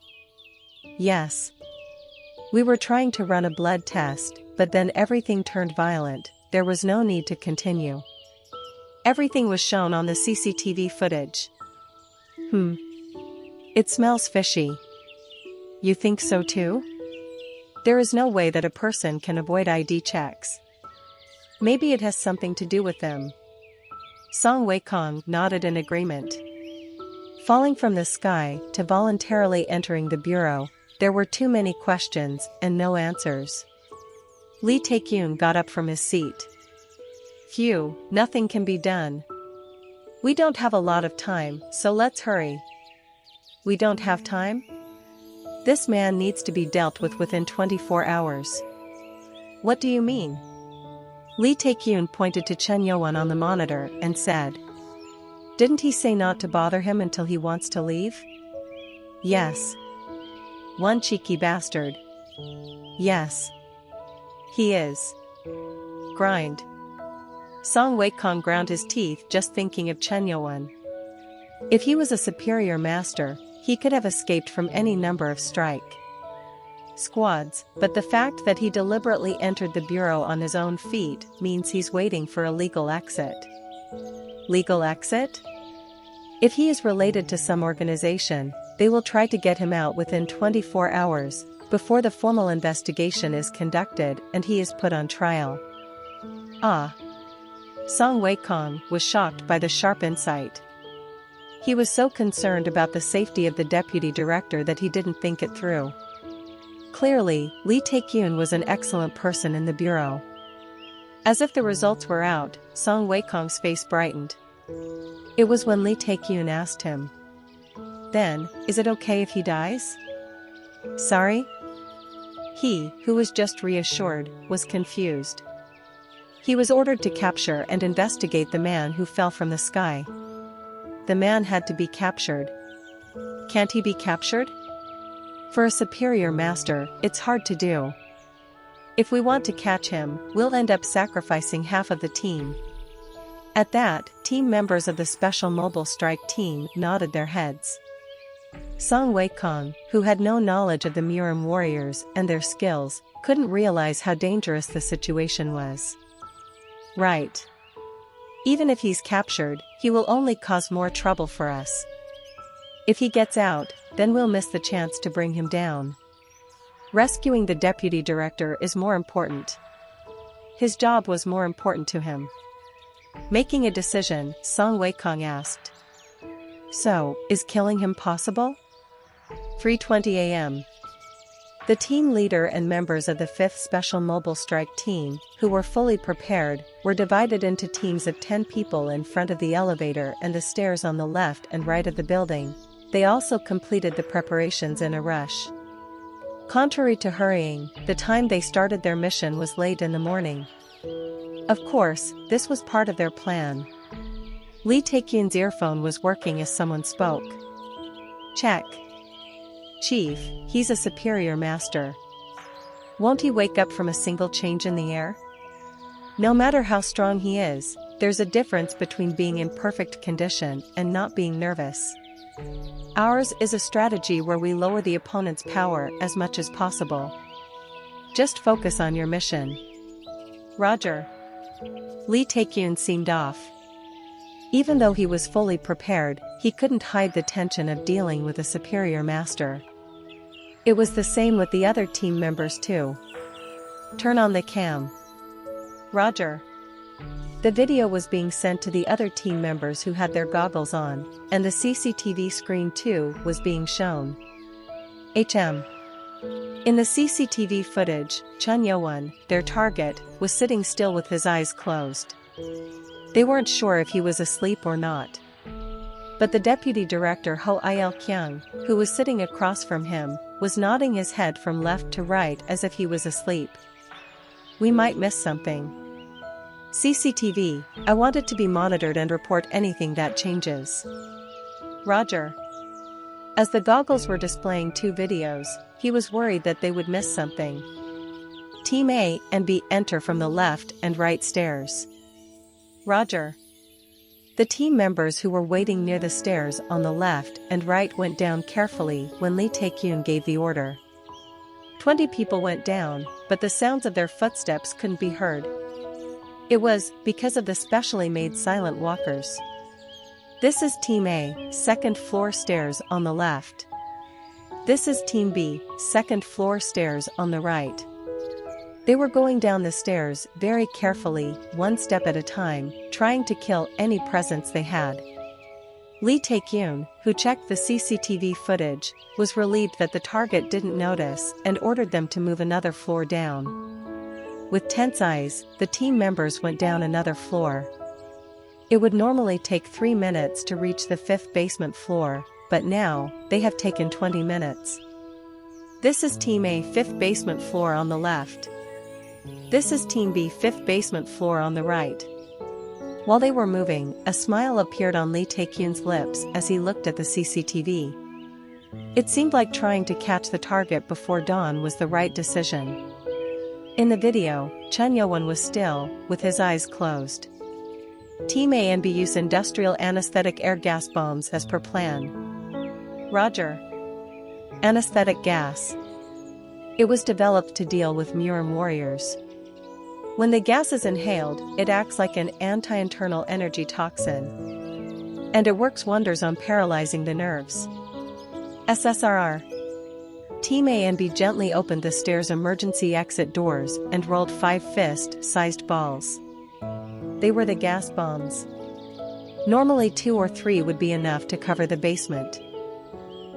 Yes. We were trying to run a blood test, but then everything turned violent. There was no need to continue. Everything was shown on the CCTV footage. It smells fishy. You think so too? There is no way that a person can avoid ID checks. Maybe it has something to do with them. Song Wei-kong nodded in agreement. Falling from the sky to voluntarily entering the bureau, there were too many questions and no answers. Lee Tae-kyun got up from his seat. Phew, nothing can be done. We don't have a lot of time, so let's hurry. We don't have time? This man needs to be dealt with within 24 hours. What do you mean? Lee Tae-kyun pointed to Chen Yoan on the monitor and said. Didn't he say not to bother him until he wants to leave? Yes. One cheeky bastard. Yes. He is. Grind. Song Wei-kong ground his teeth just thinking of Chen Yoan. If he was a superior master, he could have escaped from any number of squads, but the fact that he deliberately entered the bureau on his own feet means he's waiting for a legal exit. Legal exit? If he is related to some organization, they will try to get him out within 24 hours, before the formal investigation is conducted and he is put on trial. Song Wei-kong was shocked by the sharp insight. He was so concerned about the safety of the deputy director that he didn't think it through. Clearly, Lee Tae-kyun was an excellent person in the bureau. As if the results were out, Song Wei-kong's face brightened. It was when Lee Tae-kyun asked him. Then, is it okay if he dies? Sorry? He, who was just reassured, was confused. He was ordered to capture and investigate the man who fell from the sky. The man had to be captured. Can't he be captured? For a superior master, it's hard to do. If we want to catch him, we'll end up sacrificing half of the team. At that, team members of the Special Mobile Strike team nodded their heads. Song Wei-kong, who had no knowledge of the Murim warriors and their skills, couldn't realize how dangerous the situation was. Right. Even if he's captured, he will only cause more trouble for us. If he gets out, then we'll miss the chance to bring him down. Rescuing the deputy director is more important. His job was more important to him. Making a decision, Song Wei-kong asked. So, is killing him possible? 3:20 a.m. The team leader and members of the 5th Special Mobile Strike Team, who were fully prepared, were divided into teams of 10 people in front of the elevator and the stairs on the left and right of the building. They also completed the preparations in a rush. Contrary to hurrying, the time they started their mission was late in the morning. Of course, this was part of their plan. Lee Taekyun's earphone was working as someone spoke. Check. Chief, he's a superior master. Won't he wake up from a single change in the air? No matter how strong he is, there's a difference between being in perfect condition and not being nervous. Ours is a strategy where we lower the opponent's power as much as possible. Just focus on your mission. Roger. Lee Taekyun seemed off. Even though he was fully prepared, he couldn't hide the tension of dealing with a superior master. It was the same with the other team members too. Turn on the cam. Roger. The video was being sent to the other team members who had their goggles on, and the CCTV screen too was being shown. HM. In the CCTV footage, Chun Yo-won, their target, was sitting still with his eyes closed. They weren't sure if he was asleep or not. But the deputy director Ho Il-kyung, who was sitting across from him, was nodding his head from left to right as if he was asleep. We might miss something. CCTV, I want it to be monitored and report anything that changes. Roger. As the goggles were displaying 2 videos, he was worried that they would miss something. Team A and B enter from the left and right stairs. Roger. The team members who were waiting near the stairs on the left and right went down carefully when Lee Taekyun gave the order. 20 people went down, but the sounds of their footsteps couldn't be heard. It was because of the specially made silent walkers. This is Team A, 2nd floor stairs on the left. This is Team B, 2nd floor stairs on the right. They were going down the stairs very carefully, one step at a time, trying to kill any presence they had. Lee Taekyun, who checked the CCTV footage, was relieved that the target didn't notice and ordered them to move another floor down. With tense eyes, the team members went down another floor. It would normally take 3 minutes to reach the 5th basement floor, but now, they have taken 20 minutes. This is Team A 5th basement floor on the left. This is Team B 5th basement floor on the right. While they were moving, a smile appeared on Lee Taekyun's lips as he looked at the CCTV. It seemed like trying to catch the target before dawn was the right decision. In the video, Chun Yo-won was still, with his eyes closed. Team A and B use industrial anesthetic air gas bombs as per plan. Roger. Anesthetic gas. It was developed to deal with Murim warriors. When the gas is inhaled, it acts like an anti-internal energy toxin. And it works wonders on paralyzing the nerves. SSRR. Team A and B gently opened the stairs' emergency exit doors and rolled 5 fist-sized balls. They were the gas bombs. Normally 2 or 3 would be enough to cover the basement.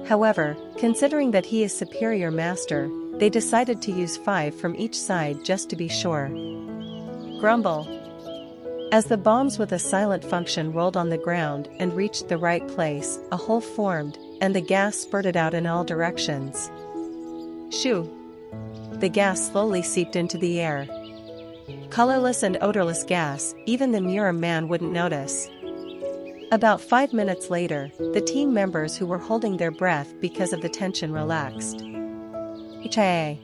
However, considering that he is superior master, they decided to use 5 from each side just to be sure. Grumble. As the bombs with a silent function rolled on the ground and reached the right place, a hole formed, and the gas spurted out in all directions. Shoo! The gas slowly seeped into the air. Colorless and odorless gas, even the Murim man wouldn't notice. About 5 minutes later, the team members who were holding their breath because of the tension relaxed. HIA.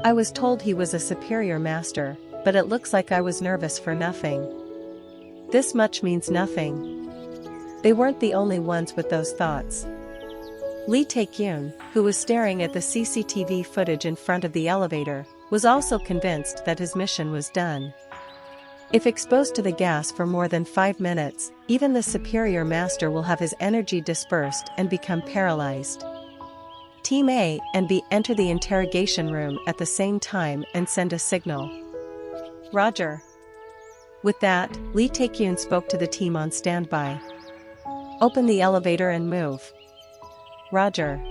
I was told he was a superior master, but it looks like I was nervous for nothing. This much means nothing. They weren't the only ones with those thoughts. Lee Tae-kyun, who was staring at the CCTV footage in front of the elevator, was also convinced that his mission was done. If exposed to the gas for more than 5 minutes, even the superior master will have his energy dispersed and become paralyzed. Team A and B enter the interrogation room at the same time and send a signal. Roger. With that, Lee Tae-kyun spoke to the team on standby. Open the elevator and move. Roger.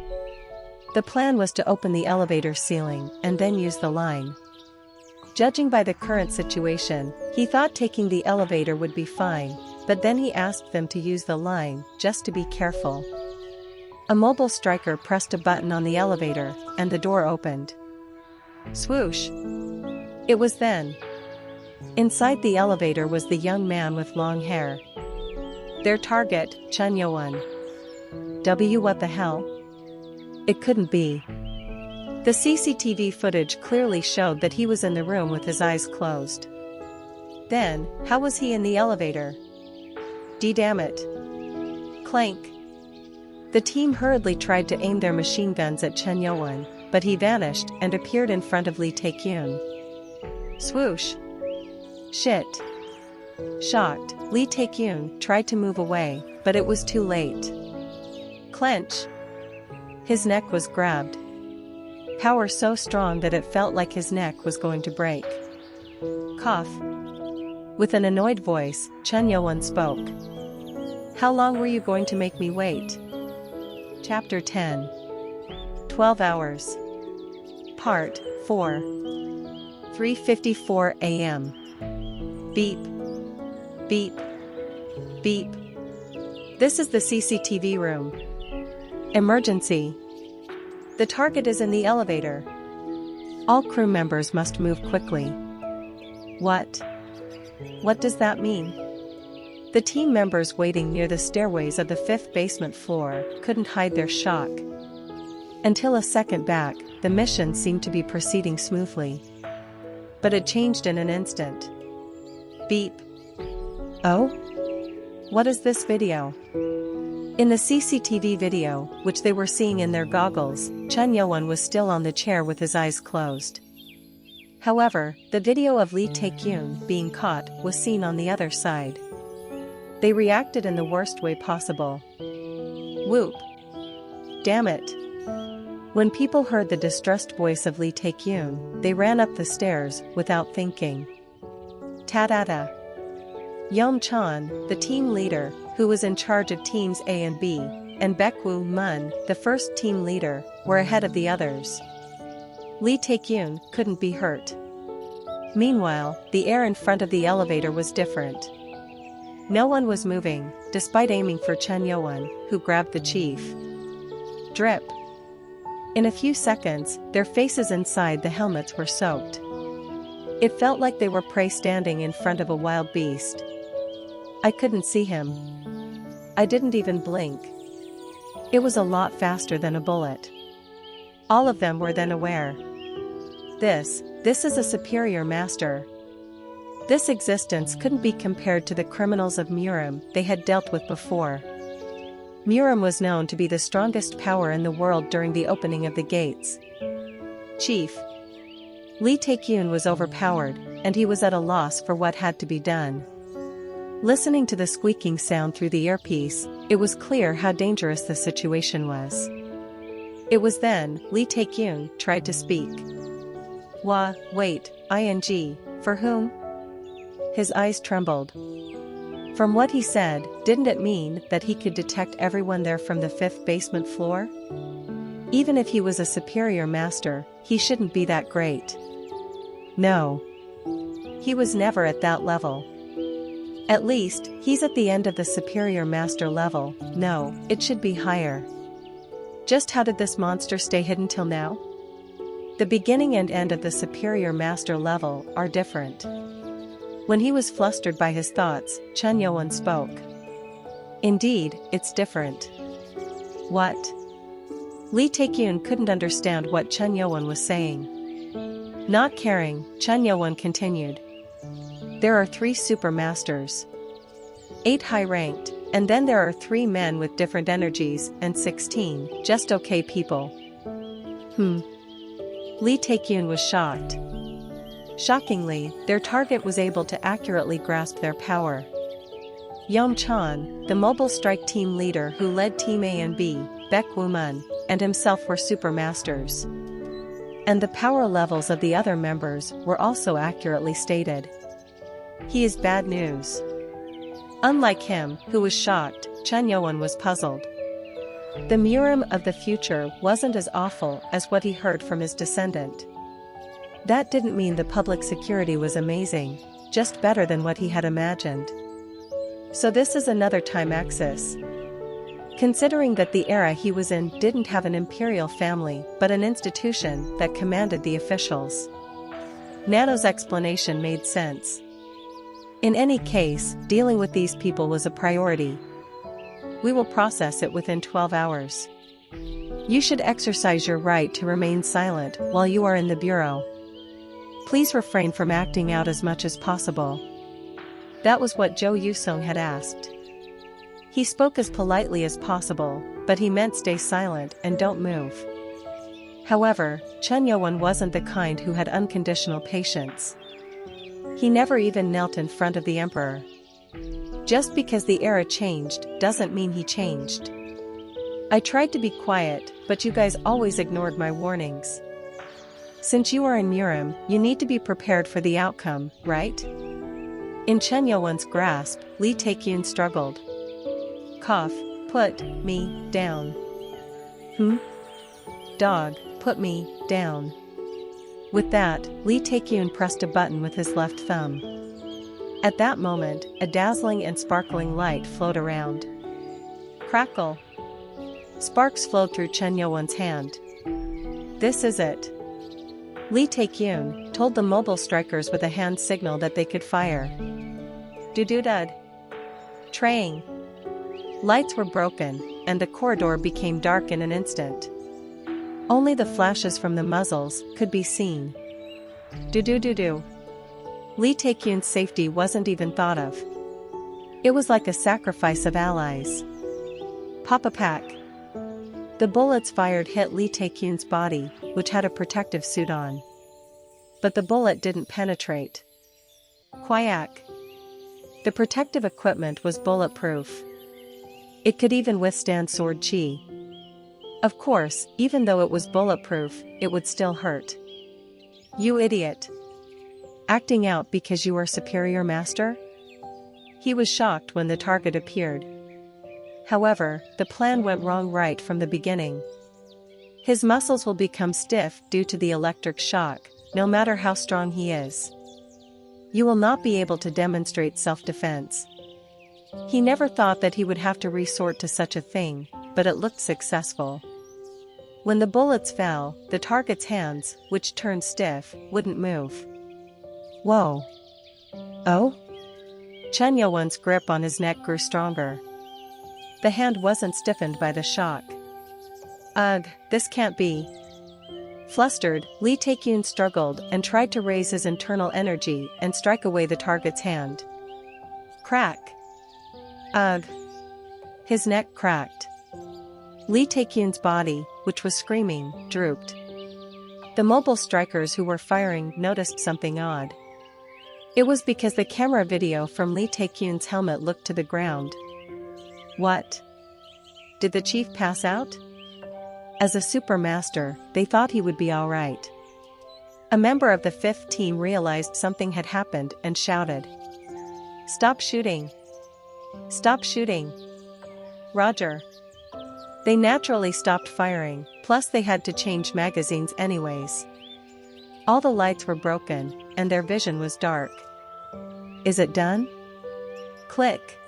The plan was to open the elevator ceiling and then use the line. Judging by the current situation, he thought taking the elevator would be fine, but then he asked them to use the line, just to be careful. A mobile striker pressed a button on the elevator, and the door opened. Swoosh! It was then. Inside the elevator was the young man with long hair. Their target, Chun Yo-won. What the hell? It couldn't be. The CCTV footage clearly showed that he was in the room with his eyes closed. Then, how was he in the elevator? Damn it. Clank. The team hurriedly tried to aim their machine guns at Chun Yo-won, but he vanished and appeared in front of Lee Tae-kyun. Swoosh. Shit. Shocked, Lee Tae-kyun tried to move away, but it was too late. Clench. His neck was grabbed. Power so strong that it felt like his neck was going to break. Cough. With an annoyed voice, Chun Yo-won spoke. How long were you going to make me wait? Chapter 10. 12 Hours. Part 4. 3:54 a.m. Beep. Beep. Beep. This is the CCTV room. Emergency. The target is in the elevator. All crew members must move quickly. What? What does that mean? The team members waiting near the stairways of the 5th basement floor couldn't hide their shock. Until a second back, the mission seemed to be proceeding smoothly. But it changed in an instant. Beep. Oh? What is this video? In the CCTV video, which they were seeing in their goggles, Chun Yo-won was still on the chair with his eyes closed. However, the video of Lee Tae-kyun being caught was seen on the other side. They reacted in the worst way possible. Whoop. Damn it. When people heard the distressed voice of Lee Tae-kyun, they ran up the stairs without thinking. Ta-da-da. Yeom Chan, the team leader, who was in charge of teams A and B, and Baek-woo Mun, the first team leader, were ahead of the others. Lee Tae-kyun couldn't be hurt. Meanwhile, the air in front of the elevator was different. No one was moving, despite aiming for Chun Yo-won, who grabbed the chief. Drip. In a few seconds, their faces inside the helmets were soaked. It felt like they were prey standing in front of a wild beast. I couldn't see him. I didn't even blink. It was a lot faster than a bullet. All of them were then aware. This is a superior master. This existence couldn't be compared to the criminals of Murim they had dealt with before. Murim was known to be the strongest power in the world during the opening of the gates. Chief. Lee Tae-kyun was overpowered, and he was at a loss for what had to be done. Listening to the squeaking sound through the earpiece, it was clear how dangerous the situation was. It was then Lee Tae-kyun tried to speak. Wait, ing, for whom? His eyes trembled. From what he said, didn't it mean that he could detect everyone there from the 5th basement floor? Even if he was a superior master, he shouldn't be that great. No. He was never at that level. At least, he's at the end of the superior master level. No, it should be higher. Just how did this monster stay hidden till now? The beginning and end of the superior master level are different. When he was flustered by his thoughts, Chun Yo-won spoke. Indeed, it's different. What? Lee Tae-kyun couldn't understand what Chun Yo-won was saying. Not caring, Chen Yowon continued. There are 3 super masters. 8 high-ranked, and then there are 3 men with different energies, and 16 just okay people. Lee Taekyun was shocked. Shockingly, their target was able to accurately grasp their power. Yeom Chan, the mobile strike team leader who led Team A and B, Baek Woo-mun, and himself were super masters. And the power levels of the other members were also accurately stated. He is bad news. Unlike him, who was shocked, Chen Yowon was puzzled. The Murim of the future wasn't as awful as what he heard from his descendant. That didn't mean the public security was amazing, just better than what he had imagined. So this is another time axis. Considering that the era he was in didn't have an imperial family but an institution that commanded the officials. Nano's explanation made sense. In any case, dealing with these people was a priority. We will process it within 12 hours. You should exercise your right to remain silent while you are in the bureau. Please refrain from acting out as much as possible. That was what Jo Yusung had asked. He spoke as politely as possible, but he meant stay silent and don't move. However, Chen Yowon wasn't the kind who had unconditional patience. He never even knelt in front of the emperor. Just because the era changed doesn't mean he changed. I tried to be quiet, but you guys always ignored my warnings. Since you are in Murim, you need to be prepared for the outcome, right? In Chen Yowon's grasp, Lee Taekyun struggled. Cough, put me down. Dog, put me down. With that, Lee Taekyun pressed a button with his left thumb. At that moment, a dazzling and sparkling light flowed around. Crackle. Sparks flowed through Chen Yowon's hand. This is it. Lee Taekyun told the mobile strikers with a hand signal that they could fire. Dududud. Traying. Lights were broken, and the corridor became dark in an instant. Only the flashes from the muzzles could be seen. Do. Lee Taekyun's safety wasn't even thought of. It was like a sacrifice of allies. Pop a pack. The bullets fired hit Lee Taekyun's body, which had a protective suit on. But the bullet didn't penetrate. Quack. The protective equipment was bulletproof. It could even withstand sword chi. Of course, even though it was bulletproof, it would still hurt. You idiot. Acting out because you are superior master? He was shocked when the target appeared. However, the plan went wrong right from the beginning. His muscles will become stiff due to the electric shock, no matter how strong he is. You will not be able to demonstrate self-defense. He never thought that he would have to resort to such a thing, but it looked successful. When the bullets fell, the target's hands, which turned stiff, wouldn't move. Whoa. Oh? Chen Yowon's grip on his neck grew stronger. The hand wasn't stiffened by the shock. Ugh, this can't be. Flustered, Lee Taekyun struggled and tried to raise his internal energy and strike away the target's hand. Crack. Ugh. His neck cracked. Lee Taekyun's body, which was screaming, drooped. The mobile strikers who were firing noticed something odd. It was because the camera video from Lee Taekyun's helmet looked to the ground. What? Did the chief pass out? As a super master, they thought he would be alright. A member of the 5th team realized something had happened and shouted. Stop shooting! Stop shooting! Roger. They naturally stopped firing, plus they had to change magazines anyways. All the lights were broken, and their vision was dark. Is it done? Click.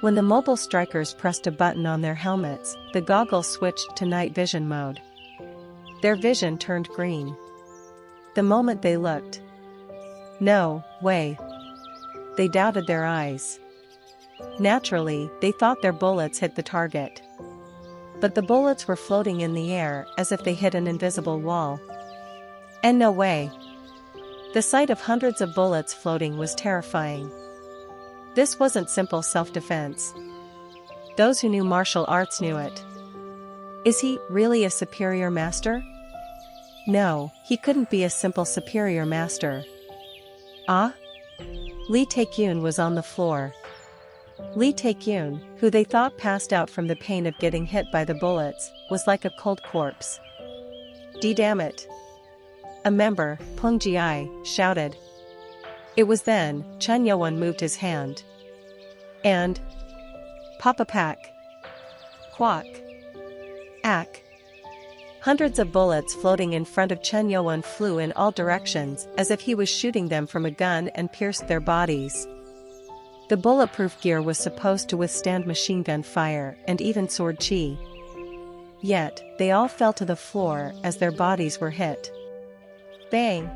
When the mobile strikers pressed a button on their helmets, the goggles switched to night vision mode. Their vision turned green. The moment they looked. No way. They doubted their eyes. Naturally, they thought their bullets hit the target. But the bullets were floating in the air as if they hit an invisible wall. And no way. The sight of hundreds of bullets floating was terrifying. This wasn't simple self-defense. Those who knew martial arts knew it. Is he really a superior master? No, he couldn't be a simple superior master. Ah? Lee Tae-kyun was on the floor. Lee Tae-kyun, who they thought passed out from the pain of getting hit by the bullets, was like a cold corpse. Damn it! A member, Pung Ji-ai, shouted. It was then, Chun Yo-won moved his hand. And... Papa Pack. Quack. Ack. Hundreds of bullets floating in front of Chun Yo-won flew in all directions as if he was shooting them from a gun and pierced their bodies. The bulletproof gear was supposed to withstand machine gun fire and even sword chi. Yet, they all fell to the floor as their bodies were hit. Bang!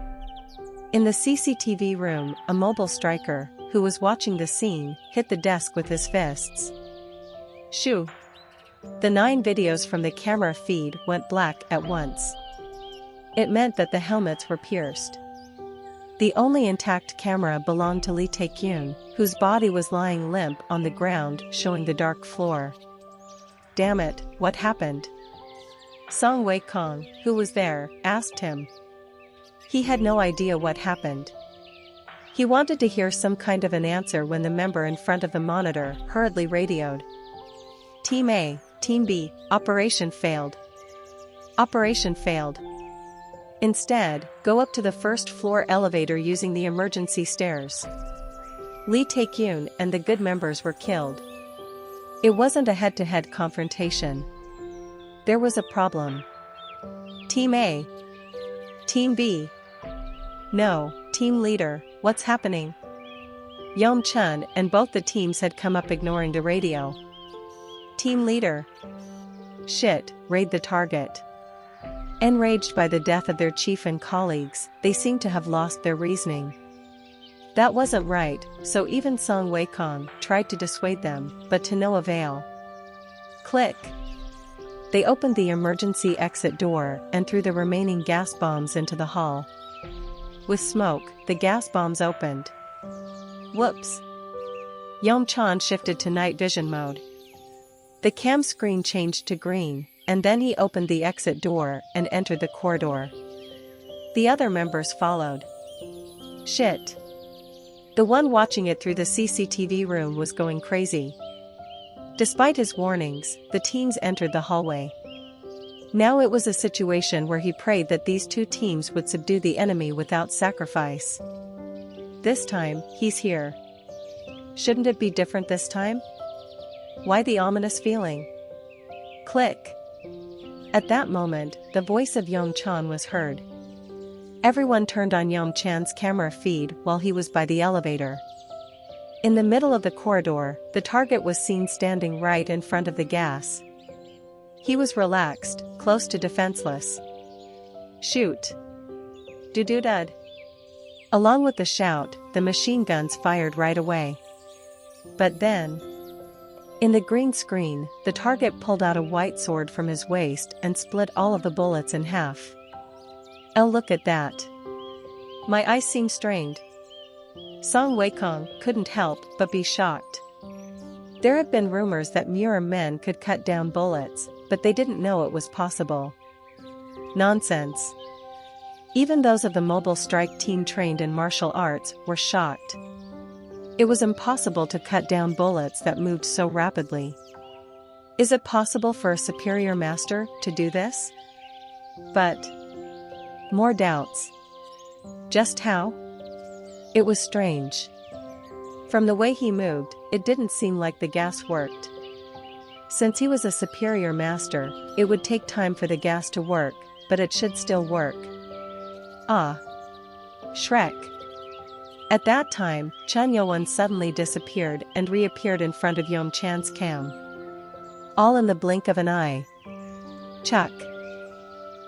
In the CCTV room, a mobile striker, who was watching the scene, hit the desk with his fists. Shoo! The 9 videos from the camera feed went black at once. It meant that the helmets were pierced. The only intact camera belonged to Lee Tae-kyun, whose body was lying limp on the ground, showing the dark floor. Damn it, what happened? Song Wei-kong, who was there, asked him. He had no idea what happened. He wanted to hear some kind of an answer when the member in front of the monitor hurriedly radioed. Team A, Team B, operation failed. Operation failed. Instead, go up to the first floor elevator using the emergency stairs. Lee Tae-kyun and the good members were killed. It wasn't a head-to-head confrontation. There was a problem. Team A. Team B. No, team leader, what's happening? Yeom Chun and both the teams had come up ignoring the radio. Team leader. Shit, raid the target. Enraged by the death of their chief and colleagues, they seemed to have lost their reasoning. That wasn't right, so even Song Wei-kong tried to dissuade them, but to no avail. Click. They opened the emergency exit door and threw the remaining gas bombs into the hall. With smoke, the gas bombs opened. Whoops. Yeom Chun shifted to night vision mode. The cam screen changed to green, and then he opened the exit door and entered the corridor. The other members followed. Shit. The one watching it through the CCTV room was going crazy. Despite his warnings, the teams entered the hallway. Now it was a situation where he prayed that these 2 teams would subdue the enemy without sacrifice. This time, he's here. Shouldn't it be different this time? Why the ominous feeling? Click. At that moment, the voice of Yeom Chun was heard. Everyone turned on Yeom Chan's camera feed while he was by the elevator. In the middle of the corridor, the target was seen standing right in front of the gas. He was relaxed, close to defenseless. Shoot. Do-do-dud. Along with the shout, the machine guns fired right away. But then... In the green screen, the target pulled out a white sword from his waist and split all of the bullets in half. Oh, look at that. My eyes seem strained. Song Wei-kong couldn't help but be shocked. There had been rumors that Mura men could cut down bullets, but they didn't know it was possible. Nonsense. Even those of the mobile strike team trained in martial arts were shocked. It was impossible to cut down bullets that moved so rapidly. Is it possible for a superior master to do this? But... more doubts. Just how? It was strange. From the way he moved, it didn't seem like the gas worked. Since he was a superior master, it would take time for the gas to work, but it should still work. Ah. Shrek. At that time, Chun Yo-won suddenly disappeared and reappeared in front of Yeom Chan's cam. All in the blink of an eye. Chuck.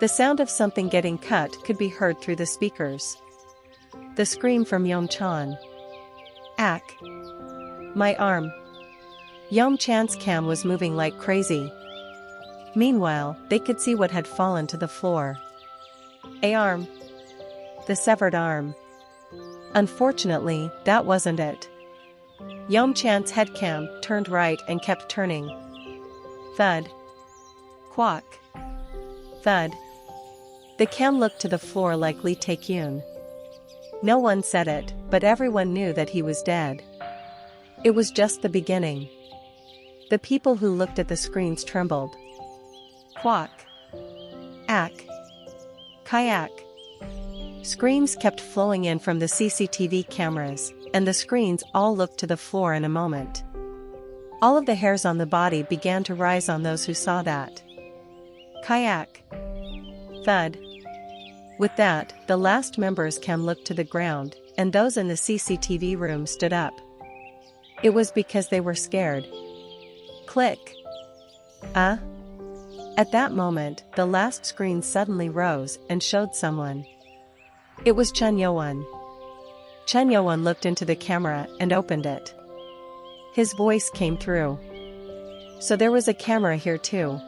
The sound of something getting cut could be heard through the speakers. The scream from Yeom Chan. Ack. My arm. Yeom Chan's cam was moving like crazy. Meanwhile, they could see what had fallen to the floor. A arm. The severed arm. Unfortunately, that wasn't it. Yom Chan's headcam turned right and kept turning. Thud. Quack. Thud. The cam looked to the floor like Lee Tae-kyun. No one said it, but everyone knew that he was dead. It was just the beginning. The people who looked at the screens trembled. Quack. Ack. Kayak. Screams kept flowing in from the CCTV cameras, and the screens all looked to the floor in a moment. All of the hairs on the body began to rise on those who saw that. Kayak. Thud. With that, the last member's cam looked to the ground, and those in the CCTV room stood up. It was because they were scared. Click. At that moment, the last screen suddenly rose and showed someone. It was Chun Yo-won. Chun Yo-won looked into the camera and opened it. His voice came through. So there was a camera here too.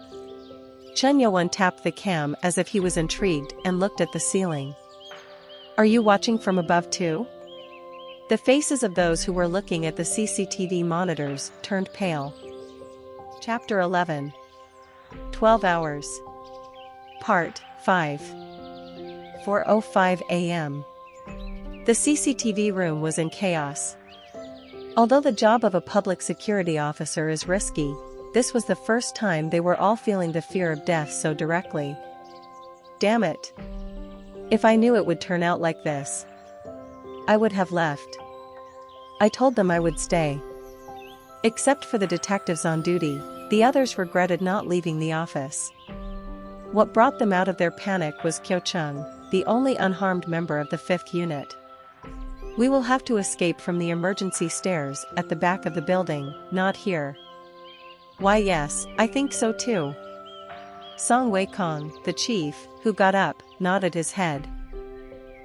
Chun Yo-won tapped the cam as if he was intrigued and looked at the ceiling. Are you watching from above too? The faces of those who were looking at the CCTV monitors turned pale. Chapter 11. 12 Hours. Part 5. 4:05 a.m. The CCTV room was in chaos. Although the job of a public security officer is risky, this was the first time they were all feeling the fear of death so directly. Damn it. If I knew it would turn out like this, I would have left. I told them I would stay. Except for the detectives on duty, the others regretted not leaving the office. What brought them out of their panic was Kyo Chung, the only unharmed member of the 5th unit. We will have to escape from the emergency stairs at the back of the building, not here. Why yes, I think so too. Song Wei-kong, the chief, who got up, nodded his head.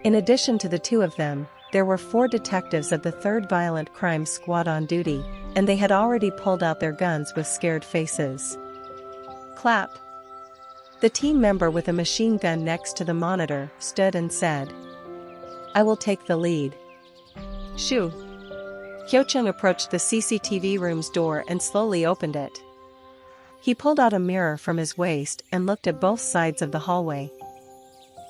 In addition to the two of them, there were 4 detectives of the 3rd Violent Crime Squad on duty, and they had already pulled out their guns with scared faces. Clap. The team member with a machine gun next to the monitor stood and said, I will take the lead. Shoo. Kyo-chung approached the CCTV room's door and slowly opened it. He pulled out a mirror from his waist and looked at both sides of the hallway.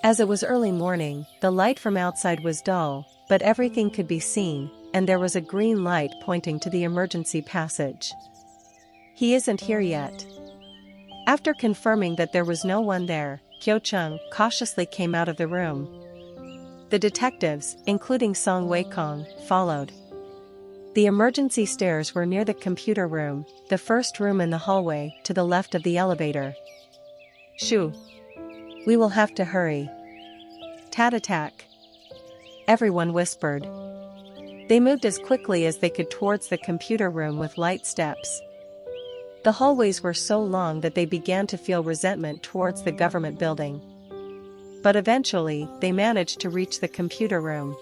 As it was early morning, the light from outside was dull, but everything could be seen, and there was a green light pointing to the emergency passage. He isn't here yet. After confirming that there was no one there, Kyo-chung cautiously came out of the room. The detectives, including Song Wei-kong, followed. The emergency stairs were near the computer room, the first room in the hallway to the left of the elevator. Shoo. We will have to hurry. Tat-attack. Everyone whispered. They moved as quickly as they could towards the computer room with light steps. The hallways were so long that they began to feel resentment towards the government building. But eventually, they managed to reach the computer room.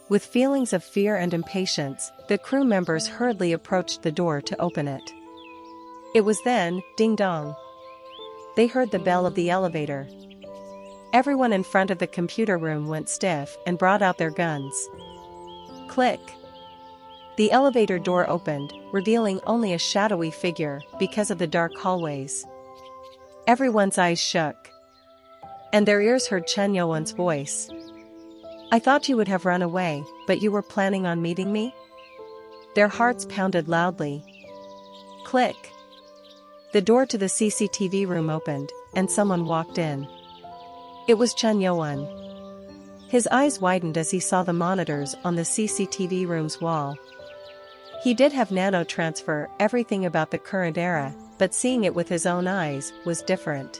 With feelings of fear and impatience, the crew members hurriedly approached the door to open it. It was then, ding-dong. They heard the bell of the elevator. Everyone in front of the computer room went stiff and brought out their guns. Click. The elevator door opened, revealing only a shadowy figure because of the dark hallways. Everyone's eyes shook. And their ears heard Chun Yo-won's voice. I thought you would have run away, but you were planning on meeting me? Their hearts pounded loudly. Click. The door to the CCTV room opened, and someone walked in. It was Chun Yo-won. His eyes widened as he saw the monitors on the CCTV room's wall. He did have nano-transfer everything about the current era, but seeing it with his own eyes was different.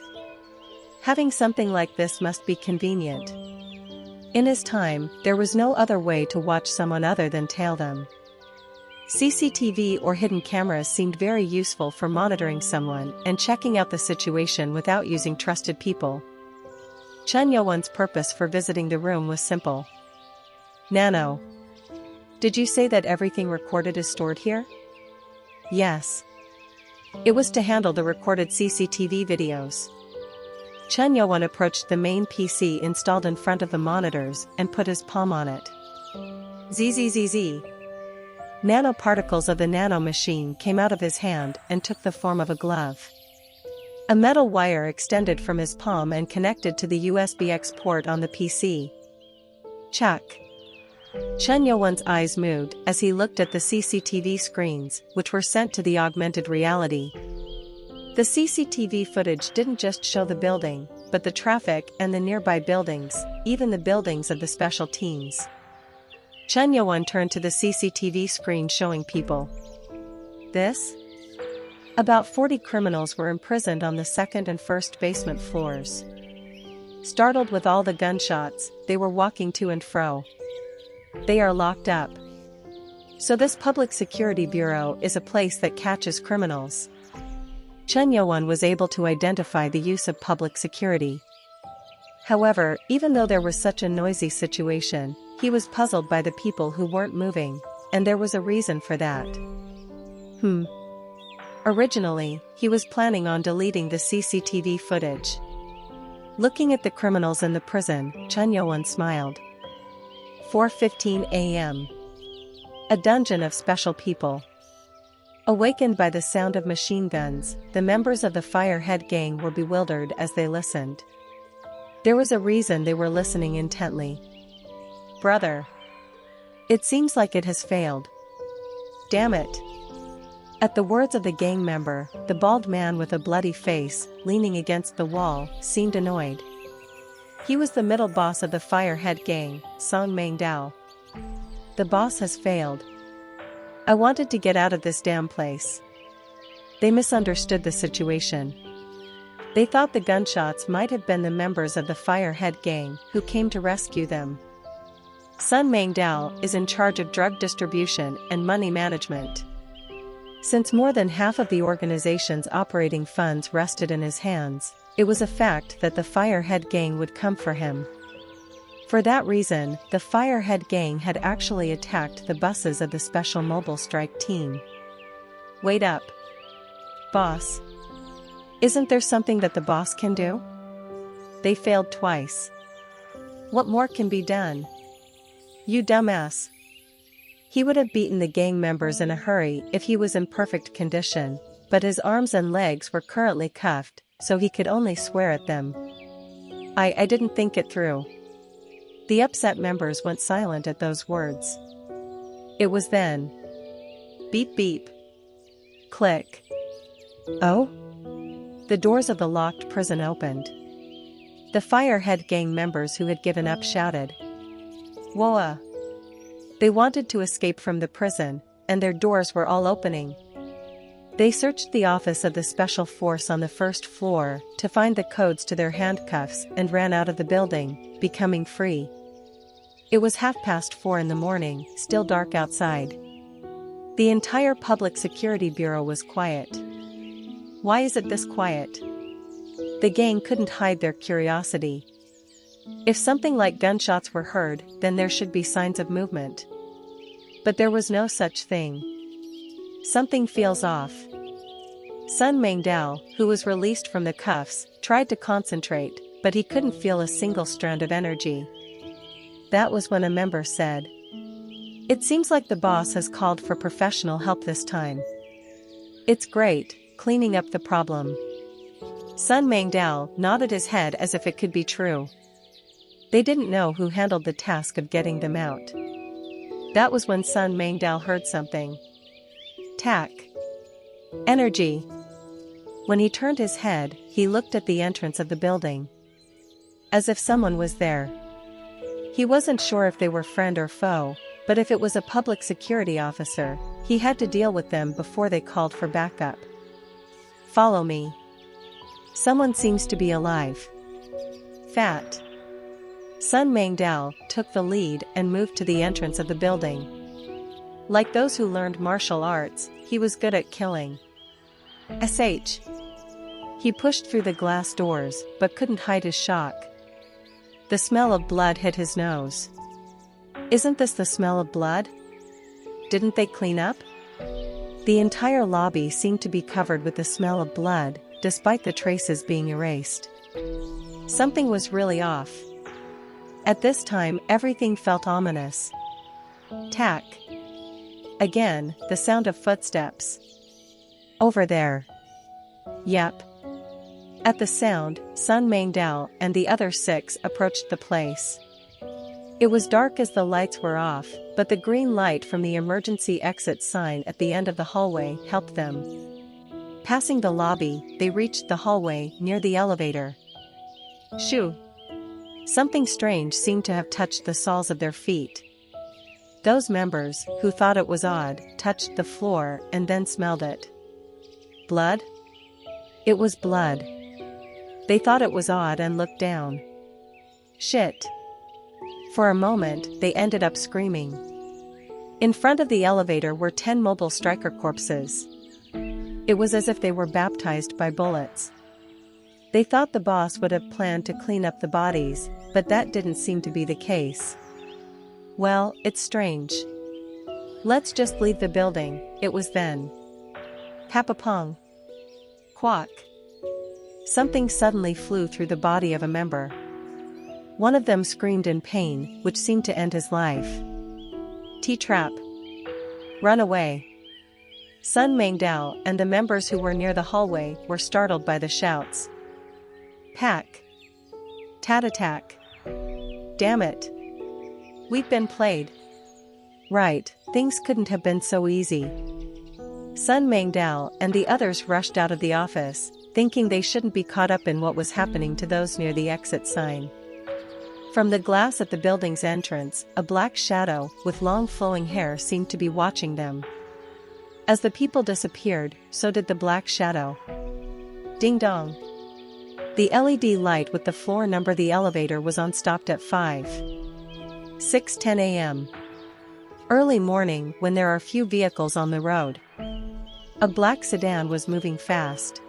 Having something like this must be convenient. In his time, there was no other way to watch someone other than tail them. CCTV or hidden cameras seemed very useful for monitoring someone and checking out the situation without using trusted people. Chun Yo-won's purpose for visiting the room was simple. Nano. Did you say that everything recorded is stored here? Yes. It was to handle the recorded CCTV videos. Chen Yuan approached the main PC installed in front of the monitors and put his palm on it. Zzz. Nanoparticles of the nano machine came out of his hand and took the form of a glove. A metal wire extended from his palm and connected to the USB-X port on the PC. Chuck. Chen Yuan's eyes moved as he looked at the CCTV screens, which were sent to the augmented reality. The CCTV footage didn't just show the building, but the traffic and the nearby buildings, even the buildings of the special teams. Chen Yuan turned to the CCTV screen showing people. This? About 40 criminals were imprisoned on the second and first basement floors. Startled with all the gunshots, they were walking to and fro. They are locked up. So this public security bureau is a place that catches criminals. Chen Yuan was able to identify the use of public security. However, even though there was such a noisy situation, he was puzzled by the people who weren't moving, and there was a reason for that. Originally, he was planning on deleting the CCTV footage. Looking at the criminals in the prison, Chen Yuan smiled. 4:15 a.m. A dungeon of special people. Awakened by the sound of machine guns, the members of the Firehead gang were bewildered as they listened. There was a reason they were listening intently. Brother. It seems like it has failed. Damn it. At the words of the gang member, the bald man with a bloody face, leaning against the wall, seemed annoyed. He was the middle boss of the Firehead gang, Song Mengdao. The boss has failed. I wanted to get out of this damn place. They misunderstood the situation. They thought the gunshots might have been the members of the Firehead gang who came to rescue them. Sun Mengdao is in charge of drug distribution and money management. Since more than half of the organization's operating funds rested in his hands, it was a fact that the Firehead gang would come for him. For that reason, the Firehead gang had actually attacked the buses of the Special Mobile Strike team. Wait up. Boss. Isn't there something that the boss can do? They failed twice. What more can be done? You dumbass. He would have beaten the gang members in a hurry if he was in perfect condition, but his arms and legs were currently cuffed, so he could only swear at them. I didn't think it through. The upset members went silent at those words. It was then. Beep beep. Click. Oh? The doors of the locked prison opened. The Firehead gang members who had given up shouted. Whoa! They wanted to escape from the prison, and their doors were all opening. They searched the office of the special force on the first floor to find the codes to their handcuffs and ran out of the building, becoming free. It was 4:30 in the morning, still dark outside. The entire public security bureau was quiet. Why is it this quiet? The gang couldn't hide their curiosity. If something like gunshots were heard, then there should be signs of movement. But there was no such thing. Something feels off. Sun Mengdao, who was released from the cuffs, tried to concentrate, but he couldn't feel a single strand of energy. That was when a member said, "It seems like the boss has called for professional help this time. It's great, cleaning up the problem." Sun Mengdao nodded his head as if it could be true. They didn't know who handled the task of getting them out. That was when Sun Mengdao heard something. Tack. Energy. When he turned his head, he looked at the entrance of the building. As if someone was there. He wasn't sure if they were friend or foe, but if it was a public security officer, he had to deal with them before they called for backup. Follow me. Someone seems to be alive. Fat. Sun Mengdao took the lead and moved to the entrance of the building. Like those who learned martial arts, he was good at killing. SH. He pushed through the glass doors, but couldn't hide his shock. The smell of blood hit his nose. Isn't this the smell of blood? Didn't they clean up? The entire lobby seemed to be covered with the smell of blood, despite the traces being erased. Something was really off. At this time, everything felt ominous. Tack. Again, the sound of footsteps. Over there. Yep. At the sound, Sun Mangdao and the other 6 approached the place. It was dark as the lights were off, but the green light from the emergency exit sign at the end of the hallway helped them. Passing the lobby, they reached the hallway near the elevator. Shoo! Something strange seemed to have touched the soles of their feet. Those members, who thought it was odd, touched the floor and then smelled it. Blood? It was blood. They thought it was odd and looked down. Shit! For a moment, they ended up screaming. In front of the elevator were 10 mobile striker corpses. It was as if they were baptized by bullets. They thought the boss would have planned to clean up the bodies, but that didn't seem to be the case. Well, it's strange. Let's just leave the building, it was then. Papapong. Quack. Something suddenly flew through the body of a member. One of them screamed in pain, which seemed to end his life. T-trap. Run away. Sun Mangdao and the members who were near the hallway were startled by the shouts. Pack. Tat-attack. Damn it. We've been played. Right, things couldn't have been so easy. Sun Mangdao and the others rushed out of the office, thinking they shouldn't be caught up in what was happening to those near the exit sign. From the glass at the building's entrance, a black shadow with long flowing hair seemed to be watching them. As the people disappeared, so did the black shadow. Ding dong. The LED light with the floor number the elevator was on stopped at 6:10 a.m. Early morning when there are few vehicles on the road. A black sedan was moving fast.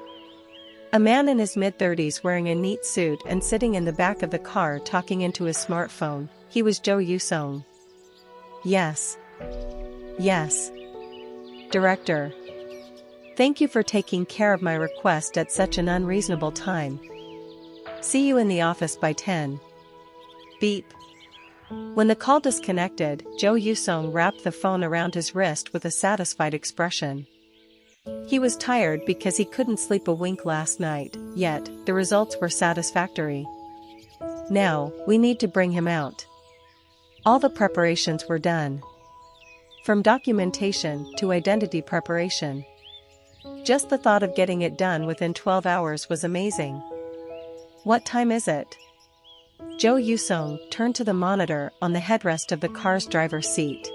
A man in his mid-30s wearing a neat suit and sitting in the back of the car talking into his smartphone. He was Jo Yusong. Yes. Yes. Director. Thank you for taking care of my request at such an unreasonable time. See you in the office by 10. Beep. When the call disconnected, Jo Yusong wrapped the phone around his wrist with a satisfied expression. He was tired because he couldn't sleep a wink last night, yet the results were satisfactory. Now, we need to bring him out. All the preparations were done. From documentation to identity preparation. Just the thought of getting it done within 12 hours was amazing. What time is it? Jo Yusong turned to the monitor on the headrest of the car's driver's seat.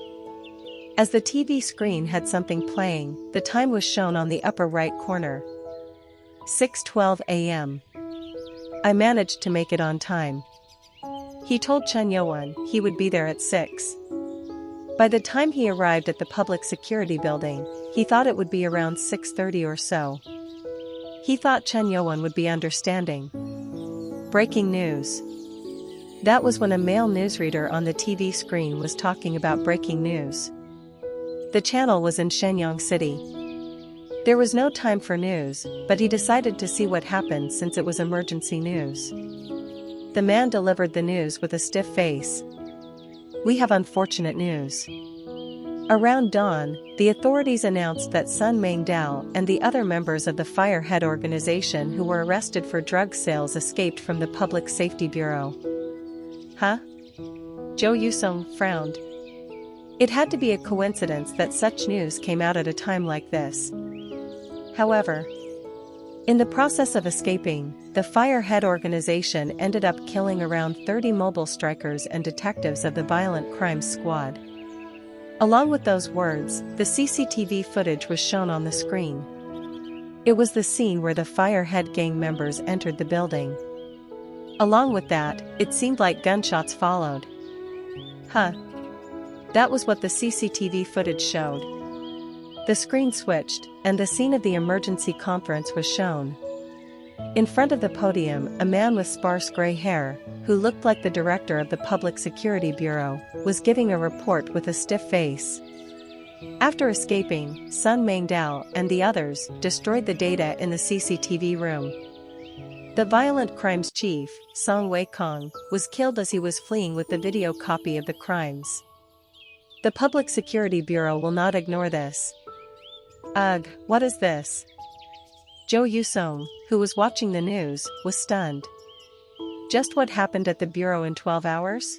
As the TV screen had something playing, the time was shown on the upper right corner. 6:12 a.m. I managed to make it on time. He told Chen Youan he would be there at 6. By the time he arrived at the public security building, he thought it would be around 6:30 or so. He thought Chen Youan would be understanding. Breaking news. That was when a male newsreader on the TV screen was talking about breaking news. The channel was in Shenyang City. There was no time for news, but he decided to see what happened since it was emergency news. The man delivered the news with a stiff face. We have unfortunate news. Around dawn, the authorities announced that Sun Mangdao and the other members of the Firehead organization who were arrested for drug sales escaped from the Public Safety Bureau. Huh? Jo Yusong frowned. It had to be a coincidence that such news came out at a time like this. However, in the process of escaping, the Firehead organization ended up killing around 30 mobile strikers and detectives of the Violent Crimes Squad. Along with those words, the CCTV footage was shown on the screen. It was the scene where the Firehead gang members entered the building. Along with that, it seemed like gunshots followed. Huh. That was what the CCTV footage showed. The screen switched, and the scene of the emergency conference was shown. In front of the podium, a man with sparse gray hair, who looked like the director of the Public Security Bureau, was giving a report with a stiff face. After escaping, Sun Mangdao and the others destroyed the data in the CCTV room. The violent crimes chief, Song Wei-kong, was killed as he was fleeing with the video copy of the crimes. The Public Security Bureau will not ignore this. Ugh, what is this? Jo Yu-sung, who was watching the news, was stunned. Just what happened at the bureau in 12 hours?